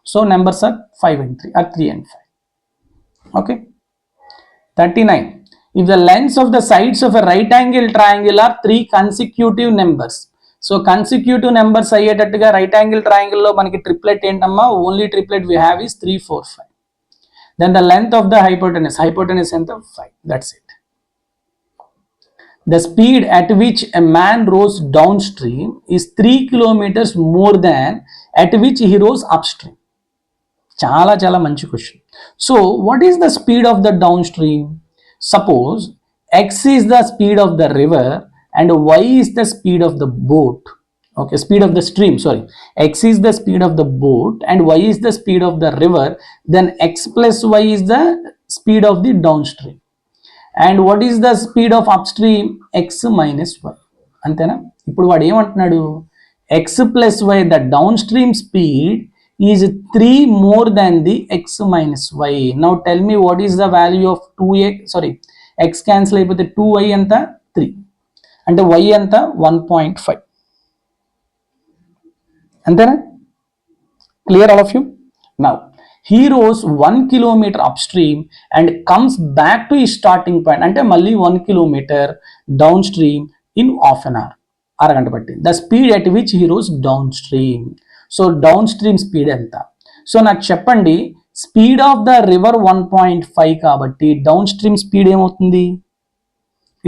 So numbers are 5 and 3 or 3 and 5. Okay. 39. If the lengths of the sides of a right angle triangle are 3 consecutive numbers. So consecutive numbers అయ్యేటట్టుగా right angle triangle లో మనకి triplet ఏంటమ్మా? Only triplet we have is 3 4 5. Then the length of the hypotenuse ఎంత? 5. That's it. The speed at which a man rows downstream is 3 kilometers more than at which he rows upstream. చాలా చాలా మంచి question. So what is the speed of the down stream? Suppose x is the speed of the river and y is the speed of the boat. Okay, speed of the stream, sorry. X is the speed of the boat and y is the speed of the river. Then x plus y is the speed of the downstream. And what is the speed of upstream? X minus y. అంతేనా? ఇప్పుడు వాడు ఏమంటున్నాడు? x plus y, the downstream speed is 3 more than the x minus y. Now tell me what is the value of 2x, sorry, x cancel అయిపోతే 2y ఎంత? 3. అంటే y ఎంత? 1.5. అంతేనా? Clear all of you? Now he rows 1 kilometer upstream and comes back to his starting point. అంటే మళ్ళీ 1 kilometer downstream in half an hour. అరగంట పట్టింది. The speed at which he rows downstream. So down stream speed ఎంత? So నాకు చెప్పండి, speed of the river 1.5 కాబట్టి down stream speed ఏమవుతుంది?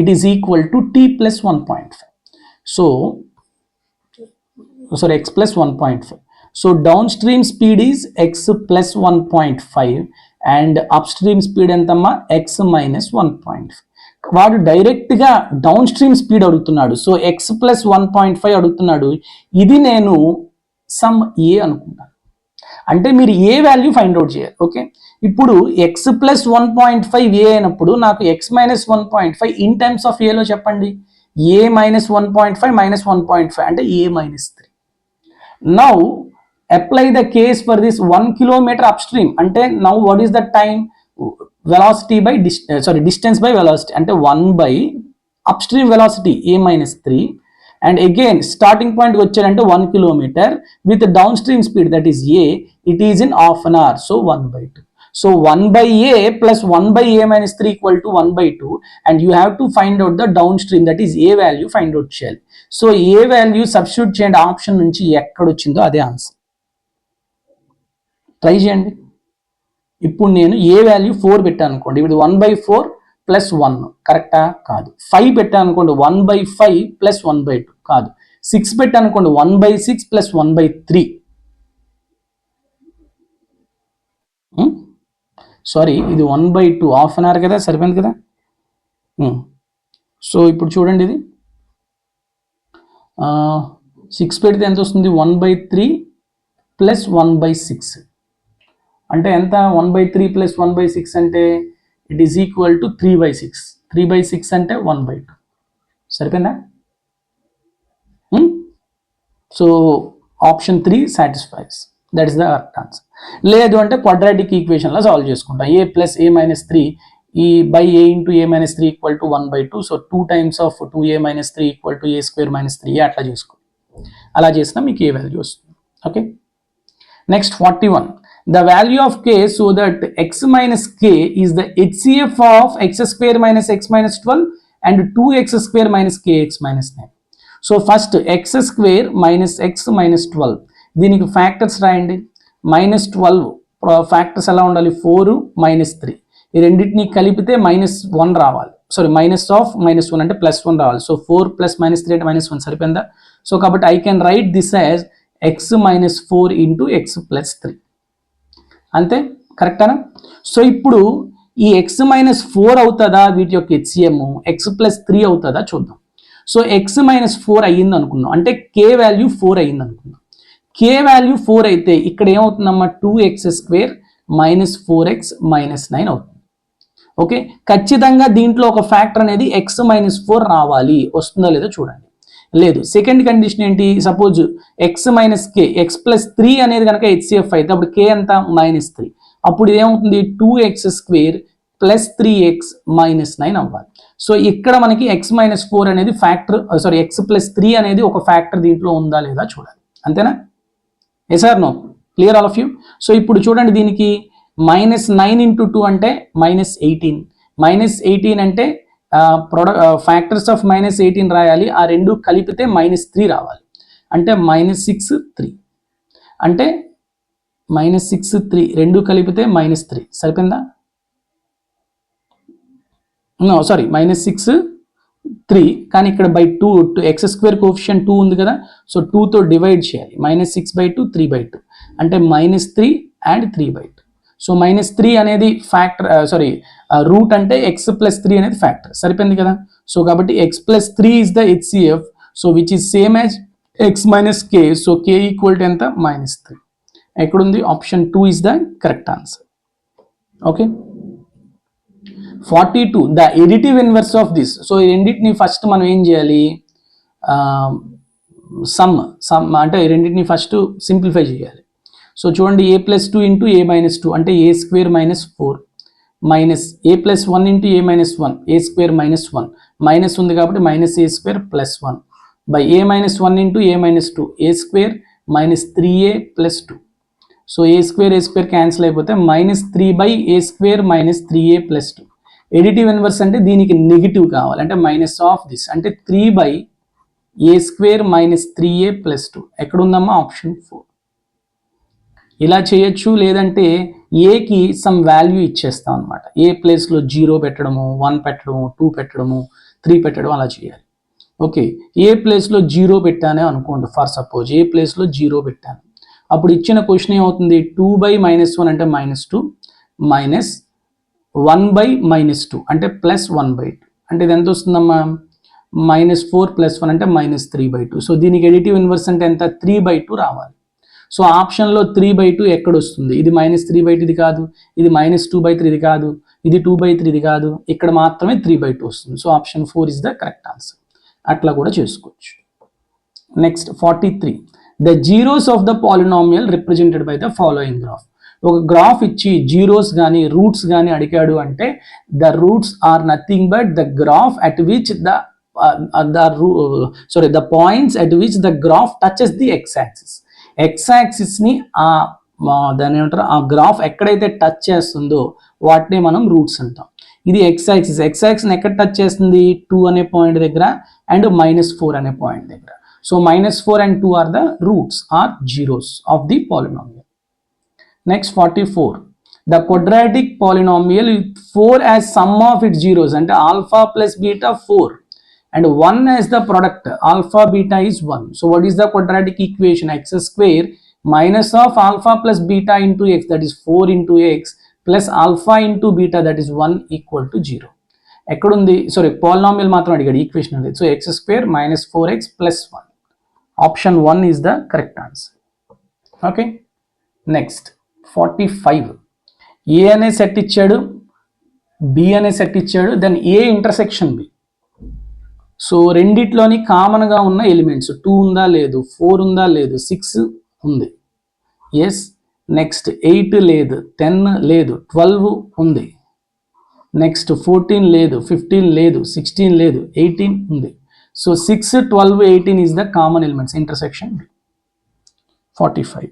It is equal to t plus 1.5. So sorry, x plus 1.5. So down stream speed is x plus 1.5 and up stream speed ఎంతమ్మా? x minus 1.5. వాడు డైరెక్ట్గా down stream speed అడుగుతున్నాడు. So x plus 1.5 అడుగుతున్నాడు. ఇది నేను some ఏ అనుకుంటాను. అంటే మీరు ఏ వాల్యూ ఫైండ్ అవుట్ చేయాలి. ఓకే, ఇప్పుడు x ప్లస్ 1.5 ఏ అయినప్పుడు నాకు x minus 1.5 in terms of ఏలో చెప్పండి. ఏ మైనస్ 1.5 మైనస్ 1.5 అంటే a minus 3. Now apply the case for this 1 kilometer upstream. అంటే now what is the time? Velocity by distance by velocity. అంటే 1 by upstream velocity a minus 3 and again starting point వచ్చారంటే 1 kilometer with downstream speed that is a, it is in half an hour. So 1/2. So 1 by a plus 1 by a minus 3 equal to 1/2 and you have to find out the downstream, that is a value find out చేయాలి. So ఏ value substitute చేయండి option నుంచి, ఎక్కడ వచ్చిందో అదే answer. Try చేయండి. ఇప్పుడు నేను ఏ value 4 పెట్టాను అనుకోండి, ఇప్పుడు 1/4 ప్లస్ 1 కరెక్టా? కాదు. 5 పెట్టాను అనుకోండి, 1/5 ప్లస్ 1/2 కాదు. 6 పెట్టాను అనుకోండి, 1/6 ప్లస్ 1/3. సారీ, ఇది 1/2 హాఫ్ అన్ అవర్ కదా, సరిపోయింది కదా. సో ఇప్పుడు చూడండి, ఇది 6 పెడితే ఎంత వస్తుంది? 1/3 ప్లస్ 1/6 అంటే ఎంత? 1/3 ప్లస్ 1/6 అంటే ఇట్ ఈస్ ఈక్వల్ టు 3/6. 3/6 అంటే 1/2. సరిపోయిందా? So option 3 satisfies. That is the correct answer. లేదు అంటే క్వాడ్రాటిక్ ఈక్వేషన్లో సాల్వ్ చేసుకుంటాం. a ప్లస్ a మైనస్ 3 ఈ by a into a minus 3 equal to 1/2. So 2 times of 2a minus 3 equal to a square minus 3 అట్లా చేసుకోండి. అలా చేసినా మీకు ఏ value వస్తుంది. Okay, next 41. The value of k so that x minus k is the HCF of x square minus x minus 12 and 2x square minus kx minus 9. So first x square minus x minus 12, దీనికి factors రాయండి. -12 factors ఎలా ఉండాలి? 4 minus 3. ఈ రెండింటిని కలిపితే -1 రావాలి. Sorry, -1 అంటే +1 రావాలి. సో 4 ప్లస్ -3 అంటే -1 సరిపోయిందా? సో కాబట్టి I can write this as X minus 4 into X plus 3. అంతే, కరెక్టేనా? సో ఇప్పుడు ఈ ఎక్స్ మైనస్ 4 అవుతుందా వీటి యొక్క హెచ్సిఎం, ఎక్స్ ప్లస్ 3 అవుతుందా చూద్దాం. సో ఎక్స్ మైనస్ 4 అయ్యింది అనుకుందాం, అంటే కే వాల్యూ 4 అయ్యింది అనుకుందాం. కే వాల్యూ 4 అయితే ఇక్కడ ఏమవుతుందమ్మా, 2x² మైనస్ 4x మైనస్ 9 అవుతుంది. ఓకే, ఖచ్చితంగా దీంట్లో ఒక ఫ్యాక్టర్ అనేది ఎక్స్ మైనస్ 4 రావాలి, వస్తుందో లేదో చూడండి. లేదు, సెకండ్ కండిషన్ ఏంటి, సపోజ్ ఎక్స్ మైనస్ కే, ఎక్స్ ప్లస్ 3 అనేది కనుక హెచ్సిఎఫ్ అయితే అప్పుడు కే ఎంత, -3. అప్పుడు ఇదేమవుతుంది, 2x² ప్లస్ 3x మైనస్ 9 అవ్వాలి. సో ఇక్కడ మనకి ఎక్స్ మైనస్ 4 అనేది ఫ్యాక్టర్, సారీ ఎక్స్ ప్లస్ 3 అనేది ఒక ఫ్యాక్టర్ దీంట్లో ఉందా లేదా చూడాలి. అంతేనా? Yes or no? Clear all of you? So ఇప్పుడు చూడండి, దీనికి -9 ఇంటూ 2 అంటే -18, -18 అంటే ఫ్యాక్టర్స్ ఆఫ్ -18 రాయాలి, ఆ రెండు కలిపితే -3 రావాలి, అంటే -6 3, అంటే -6 3 రెండు కలిపితే -3 సరిపోయిందా? నో సారీ, -6 3, కానీ ఇక్కడ బై 2 x² కోఎఫిషియంట్ 2 ఉంది కదా, సో 2తో డివైడ్ చేయాలి, -6/2 3/2 అంటే -3 అండ్ 3/2. సో -3 అనేది ఫ్యాక్టర్, సారీ రూట్ అంటే x ప్లస్ 3 అనేది ఫ్యాక్టర్, సరిపోయింది కదా. సో కాబట్టి x plus 3 is the HCF, so which is same as x minus k, so k equal to ఎంత, -3. ఎక్కడుంది, option 2 is the correct answer. Okay, 42 the additive inverse of this. So ఈ రెండింటిని first మనం ఏం చేయాలి, some అంటే ఈ రెండింటిని ఫస్ట్ సింప్లిఫై చేయాలి. సో చూడండి, a plus 2 into a minus 2 అంటే a² minus 4 minus a plus 1 into a minus 1 a² minus 1 minus ఉంది కాబట్టి -a² plus 1 by a minus 1 into a minus 2 a² minus 3a plus 2. So a² cancel అయిపోతే -3/a² minus 3a plus 2. Additive inverse అంటే దీనికి negative కావాలి, అంటే minus of this, అంటే 3/a² minus 3a plus 2. ఎక్కడుందమ్మా, option 4. ఇలా చేయొచ్చు, లేదంటే ఏకి సమ్ వాల్యూ ఇచ్చేస్తాం అనమాట, ఏ ప్లేస్లో 0 పెట్టడము, 1 పెట్టడము, 2 పెట్టడము, 3 పెట్టడం అలా చేయాలి. ఓకే, ఏ ప్లేస్లో 0 పెట్టానే అనుకోండి, ఫర్ సపోజ్ ఏ ప్లేస్లో 0 పెట్టాను, అప్పుడు ఇచ్చిన క్వశ్చన్ ఏమవుతుంది, 2/-1 అంటే -2 మైనస్ 1/-2 అంటే ప్లస్ 1/2, అంటే ఇది ఎంత వస్తుందమ్మా, -4 + 1 అంటే -3/2. సో దీనికి ఎడిటివ్ ఇన్వర్స్ అంటే ఎంత, 3/2 రావాలి. సో ఆప్షన్లో 3/2 ఎక్కడ వస్తుంది, ఇది -3/2 ఇది కాదు, ఇది -2/3 ఇది కాదు, ఇది 2/3 ఇది కాదు, ఇక్కడ మాత్రమే 3/2 వస్తుంది. So option 4 is the correct answer. అట్లా కూడా చేసుకోవచ్చు. Next 43 the zeros of the polynomial represented by the following graph. ఒక గ్రాఫ్ ఇచ్చి జీరోస్ కానీ రూట్స్ కానీ అడిగాడు అంటే the roots are nothing but the graph at which the points at which the graph touches the X axis. X యాక్సిస్ని దాని ఏమంటారు, ఆ గ్రాఫ్ ఎక్కడైతే టచ్ చేస్తుందో వాటిని మనం రూట్స్ అంటాం. ఇది ఎక్స్ యాక్సిస్, ఎక్స్ యాక్సిస్ని ఎక్కడ టచ్ చేస్తుంది, 2 అనే పాయింట్ దగ్గర అండ్ -4 అనే పాయింట్ దగ్గర. So -4 and 2 are the roots or zeros of the polynomial. Next 44 the quadratic polynomial with 4 as sum of its zeros and alpha plus beta 4 and 1 as the product, alpha beta is 1. So what is the quadratic equation, x² minus of alpha plus beta into x, that is 4 into x plus alpha into beta, that is 1 equal to 0. ఎక్కడుంది, sorry polynomial మాత్రం అడిగాడు, equation ఉంది. So x² minus 4x plus 1, option 1 is the correct answer. Okay, next 45 A అనే set ఇచ్చాడు, B అనే set ఇచ్చాడు, then A intersection B. So రెండిట్లోని కామన్గా ఉన్న ఎలిమెంట్స్ 2 ఉందా లేదు, 4 ఉందా లేదు, 6 ఉంది, ఎస్. నెక్స్ట్ 8 లేదు, 10 లేదు, 12 ఉంది. నెక్స్ట్ 14 లేదు, 15 లేదు, 16 లేదు, 18 ఉంది. So 6, 12, 18 is the common elements, intersection B. 45.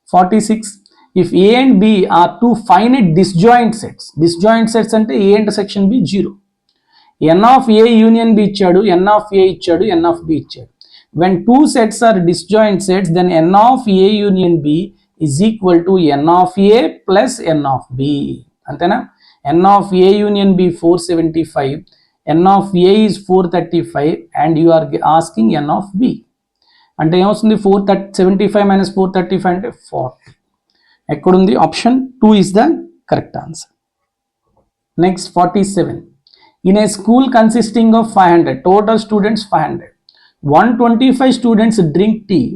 46. If A and B are two finite disjoint sets అంటే A intersection B 0. N of A union B ఇచ్చాడు, N of A ఇచ్చాడు, N of B ఇచ్చాడు. When two sets are disjoint sets, then N of A union B is equal to N of A plus N of B. అంతేనా? N of A union B 475. N of A is 435 and you are asking N of B. అంటే ఏమొస్తుంది 475 minus 435 అంటే 40. ఎక్కడుంది option 2 is the correct answer. Next 47. In a school consisting of 500, total students 500. 125 students drink tea,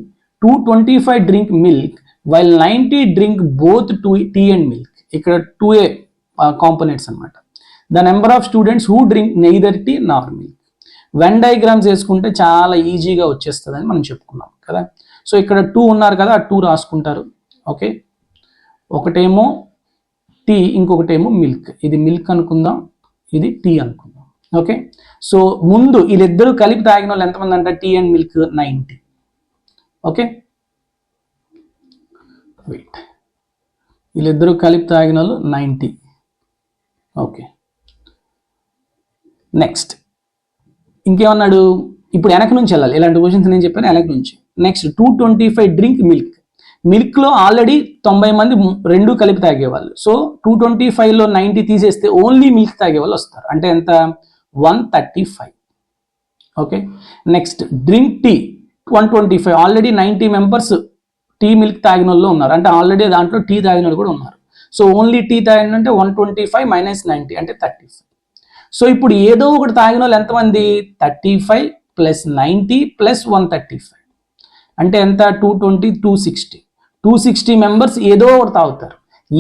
225 drink milk, while 90 drink both tea and milk. ఇక్కడ 2a components అనమాట. The number of students who drink neither tea nor milk. Venn diagrams వేసుకుంటే చాలా ఈజీగా వచ్చేస్తుందని మనం చెప్పుకున్నాం కదా. So ఇక్కడ 2 ఉన్నారు కదా, ఆ 2 రాసుకుంటారు. ఓకే, ఒకటేమో టీ, ఇంకొకటేమో మిల్క్. ఇది మిల్క్ అనుకుందాం, ఇది టీ అనుకుందాం. ఓకే, సో ముందు వీళ్ళిద్దరూ కలిపి తాగిన వాళ్ళు ఎంతమంది అంటే tea and milk 90. Okay, wait, వీళ్ళిద్దరూ కలిపి తాగిన వాళ్ళు 90. ఓకే, నెక్స్ట్ ఇంకేమన్నాడు, ఇప్పుడు వెనక నుంచి వెళ్ళాలి. ఇలాంటి క్వశ్చన్స్ నేను చెప్పాను వెనక నుంచి. Next 225 drink milk. మిల్క్లో ఆల్రెడీ 90 మంది రెండు కలిపి తాగేవాళ్ళు. సో 225లో 90 తీసేస్తే ఓన్లీ మిల్క్ తాగేవాళ్ళు వస్తారు. అంటే ఎంత, 135. Okay, next drink tea 125. Already 90 members tea milk తాగిన వాళ్ళు ఉన్నారు. అంటే ఆల్రెడీ దాంట్లో టీ తాగిన వాళ్ళు కూడా ఉన్నారు. సో ఓన్లీ టీ తాగిన అంటే 125 మైనస్ 90 అంటే 35. సో ఇప్పుడు ఏదో ఒకటి తాగిన వాళ్ళు ఎంతమంది, 35 ప్లస్ 90 ప్లస్ 135 అంటే ఎంత, 220, 260 మెంబర్స్ ఏదో ఒకటి తాగుతారు.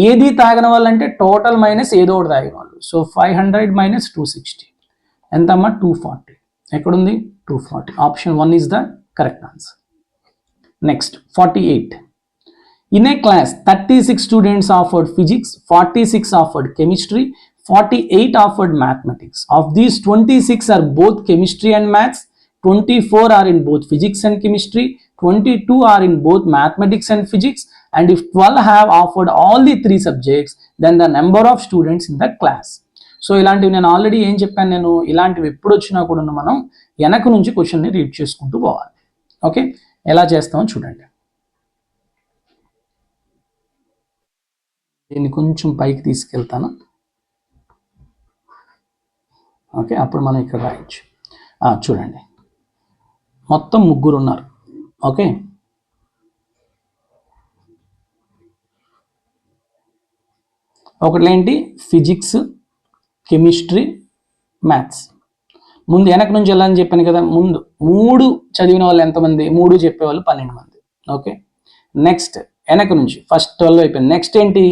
ఏది తాగిన వాళ్ళు అంటే టోటల్ మైనస్ ఏదో ఒకటి తాగిన వాళ్ళు. సో 500 మైనస్ 260 ఎంతమ్మా, 240. ఎక్కడుంది, 240. Option 1 is the correct answer. Next 48. In a class, 36 students offered physics, 46 offered chemistry, 48 offered mathematics. Of these, 26 are both chemistry and maths, 24 are in both physics and chemistry, 22 are in both mathematics and physics, and if 12 have offered all the 3 subjects, then the number of students in the class. So ఇలాంటివి నేను already ఏం చెప్పాను, నేను ఇలాంటివి ఎప్పుడు వచ్చినా కూడా మనం వెనక నుంచి క్వశ్చన్ని రీడ్ చేసుకుంటూ పోవాలి. ఓకే, ఎలా చేస్తామో చూడండి. దీన్ని కొంచెం పైకి తీసుకెళ్తాను. ఓకే, అప్పుడు మనం ఇక్కడ రాయొచ్చు. చూడండి, మొత్తం 3 ఉన్నారు. ఓకే, ఒకటి ఫిజిక్స్, కెమిస్ట్రీ, మ్యాథ్స్. ముందు వెనక నుంచి వెళ్ళాలని చెప్పాను కదా. ముందు 3 చదివిన వాళ్ళు ఎంతమంది, 3 చెప్పేవాళ్ళు 12 మంది. ఓకే, నెక్స్ట్ వెనక నుంచి ఫస్ట్ 12 అయిపోయింది. నెక్స్ట్ ఏంటి,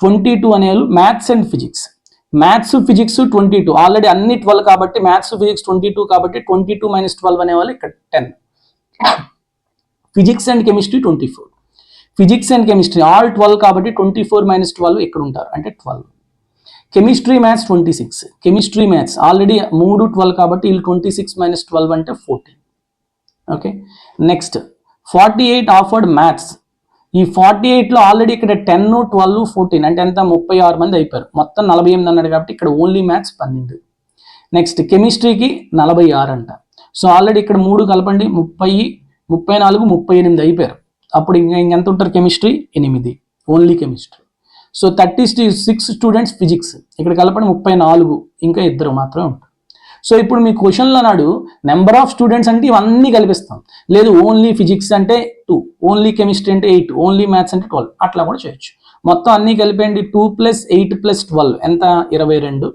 22 అనేవాళ్ళు maths and physics. Maths physics 22, already అన్ని 12 కాబట్టి మ్యాథ్స్ ఫిజిక్స్ 22 కాబట్టి 22 మైనస్ 12 అనేవాళ్ళు ఇక్కడ 10. Physics and chemistry 24. Physics and chemistry all 12 కాబట్టి 24 మైనస్ 12 ఇక్కడ ఉంటారు అంటే 12. Chemistry maths 26. Chemistry maths already 3 12 కాబట్టి వీళ్ళు 26 మైనస్ 12 అంటే 14. Okay, next 48 offered maths. ఈ 48లో ఆల్రెడీ ఇక్కడ 10, 12, 14 అంటే ఎంత, 36 మంది అయిపోయారు. మొత్తం 48 అన్నాడు కాబట్టి ఇక్కడ ఓన్లీ మ్యాథ్స్ 12. నెక్స్ట్ కెమిస్ట్రీకి 46 అంట. సో ఆల్రెడీ ఇక్కడ 3 కలపండి, 30, 34, 38 అయిపోయారు. అప్పుడు ఇంకెంత ఉంటారు, chemistry 8, only chemistry. So 36 students physics, ఇక్కడ కలపండి 34, ఇంకా 2 మాత్రమే ఉంటారు. సో ఇప్పుడు మీ క్వశ్చన్లో నాడు నెంబర్ ఆఫ్ స్టూడెంట్స్ అంటే ఇవన్నీ కల్పిస్తాం. లేదు ఓన్లీ ఫిజిక్స్ అంటే 2, ఓన్లీ కెమిస్ట్రీ అంటే 8, ఓన్లీ మ్యాథ్స్ అంటే 12, అట్లా కూడా చేయొచ్చు. మొత్తం అన్నీ కలిపేయండి. 2 + 8 + 12 ఎంత, 22.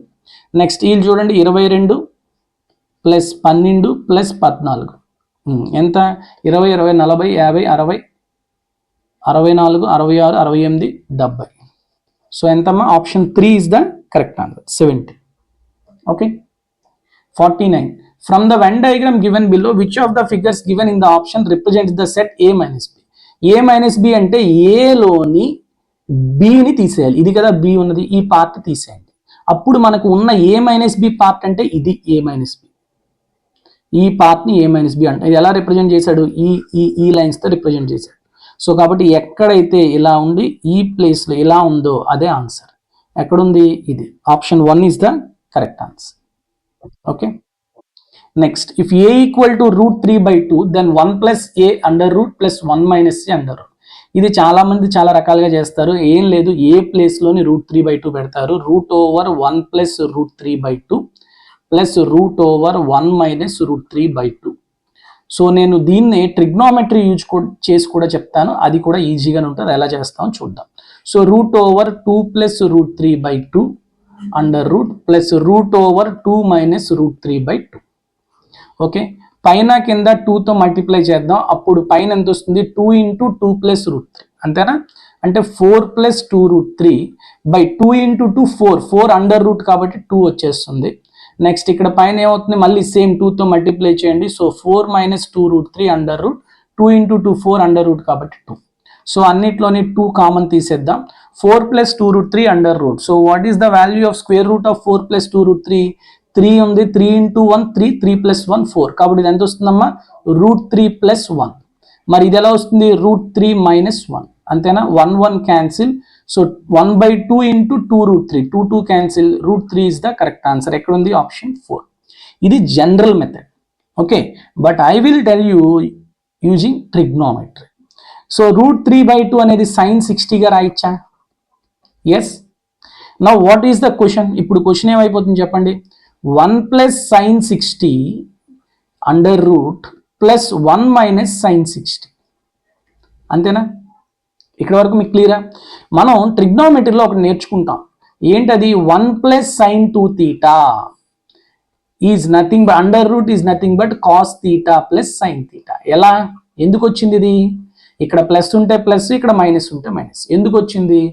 నెక్స్ట్ వీళ్ళు చూడండి 22 + 12 + 14 ఎంత, 20, 20, 40, 50, 60, 64, 66, 68, 70. సో ఎంతమ్మా, option 3 is the correct answer, 70. Okay, 49. From the Venn diagram given below, which of the figures given in the option represents the set A minus B? A minus B అంటే ఏలోని బిని తీసేయాలి. ఇది కదా B ఉన్నది, ఈ part తీసేయండి. అప్పుడు మనకు ఉన్న A minus B పార్ట్ అంటే ఇది A minus B. ఈ పార్ట్ని A minus B అంటే ఇది ఎలా రిప్రజెంట్ చేశాడు, ఈ లైన్స్తో రిప్రజెంట్ చేశాడు. సో కాబట్టి ఎక్కడైతే ఇలా ఉండి ఈ ప్లేస్లో ఇలా ఉందో అదే ఆన్సర్. ఎక్కడుంది, ఇది option 1 is the correct answer. Okay, next if a equal to √3/2 then 1 + a √, + 1 - a √. ఇది చాలా మంది చాలా రకాలుగా చేస్తారు. ఏం లేదు, ఏ ప్లేస్లోని √3/2 పెడతారు. √1 + √3/2 + √1 - √3/2. సో నేను దీన్ని ట్రిగ్నోమెట్రీ చేసి కూడా చెప్తాను, అది కూడా ఈజీగానే ఉంటుంది, ఎలా చేస్తామో చూద్దాం. So root over 2 plus root 3/2 under root plus root over 2 minus root 3/2. Okay, పైన కింద 2తో మల్టిప్లై చేద్దాం, అప్పుడు పైన ఎంత వస్తుంది 2 ఇంటూ 2 ప్లస్ రూట్ 3, అంతేనా? అంటే 4 plus 2 root 3/2 into 2 4 under root కాబట్టి 2 వచ్చేస్తుంది. నెక్స్ట్ ఇక్కడ పైన ఏమవుతుంది, మళ్ళీ సేమ్ 2తో మల్టిప్లై చేయండి. So 4 minus 2 root 3 under root, 2 into 2 4 under root కాబట్టి 2. సో అన్నిట్లోని 2 కామన్ తీసేద్దాం. 4 plus 2 root 3 under root. So what is the value of square root of 4 plus 2 root 3? 3 ఉంది, 3 ఇంటూ 1 3, 3 ప్లస్ 1 4, కాబట్టి ఇది ఎంత వస్తుందమ్మా రూట్ 3 ప్లస్ 1. మరి ఇది ఎలా వస్తుంది రూట్ 3 మైనస్ 1, అంతేనా? 1 1 cancel. So 1/2 into 2 root 3, 2 2 cancel, root 3 is the correct answer. ఎక్కడ ఉంది ఆప్షన్ 4. ఇది general method. Okay, but I will tell you using trigonometry. So root 3/2 అనేది సైన్ 60గా రాయచ్చా? Yes. Now what is the question? ఇప్పుడు question ఏమైపోతుంది చెప్పండి, 1 plus sine 60 under root plus 1 minus sine 60, అంతేనా? ఇక్కడ వరకు మీకు క్లియరా? మనం ట్రిగ్నోమెట్రీలో ఒకటి నేర్చుకుంటాం, ఏంటది? 1 plus sine 2 theta is nothing but under route is nothing but cos theta plus sine theta. ఎలా, ఎందుకు వచ్చింది ఇది? ఇక్కడ ప్లస్ ఉంటే ప్లస్, ఇక్కడ మైనస్ ఉంటే మైనస్. ఎందుకు వచ్చింది?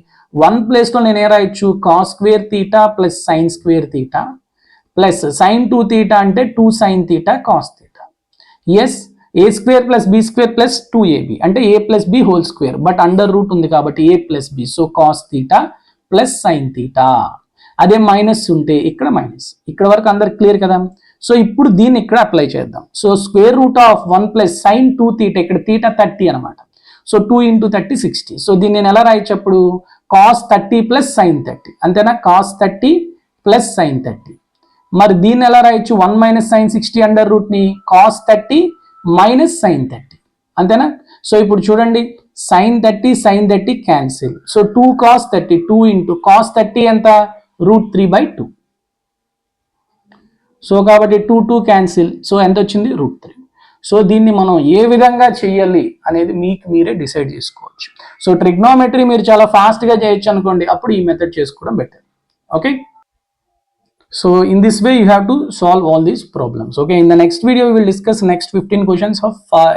1 ప్లేస్లో నేను ఏ రాయొచ్చు, cos square theta plus sine square theta plus sine 2 theta అంటే 2 sine theta cos theta. Yes, A square plus B square plus 2ab అంటే A plus B whole square, but under root ఉంది కాబట్టి A plus B. So cos theta plus sine theta. అదే minus ఉంటే ఇక్కడ minus. ఇక్కడ వరకు అందరికి clear కదా? సో ఇప్పుడు దీన్ని ఇక్కడ అప్లై చేద్దాం. So square root of 1 plus sine 2 theta, ఇక్కడ థీటా 30 అనమాట. So 2 into 30 60. సో దీన్ని నేను ఎలా రాయొచ్చు అప్పుడు, కాస్ 30 ప్లస్ సైన్ 30, అంతేనా? Cos 30 plus sine 30. మరి దీన్ని ఎలా రాయొచ్చు, 1 మైనస్ సైన్ 60 అండర్ రూట్ని కాస్ 30 మైనస్ సైన్ 30, అంతేనా? సో ఇప్పుడు చూడండి, sine 30 cancel. So 2 cos 30, 2 into cos 30 ఎంత రూట్ 3/2. సో కాబట్టి 2 2 క్యాన్సిల్. సో ఎంత వచ్చింది రూట్ 3. సో దీన్ని మనం ఏ విధంగా చేయాలి అనేది మీకు మీరే డిసైడ్ చేసుకోవచ్చు. సో ట్రిగ్నోమెట్రీ మీరు చాలా ఫాస్ట్గా చేయొచ్చు అనుకోండి, అప్పుడు ఈ మెథడ్ చేసుకోవడం better. Okay, so in this way you have to solve all these problems. Okay, in the next video we will discuss next 15 questions of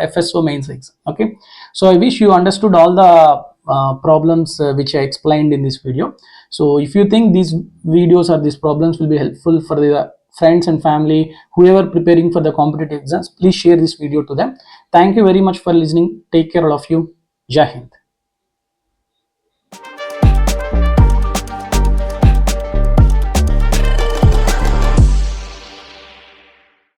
FSO mains exam. Okay, so I wish you understood all the problems which I explained in this video. So if you think these videos or these problems will be helpful for the friends and family whoever preparing for the competitive exams, please share this video to them. Thank you very much for listening. Take care all of you. Jai Hind.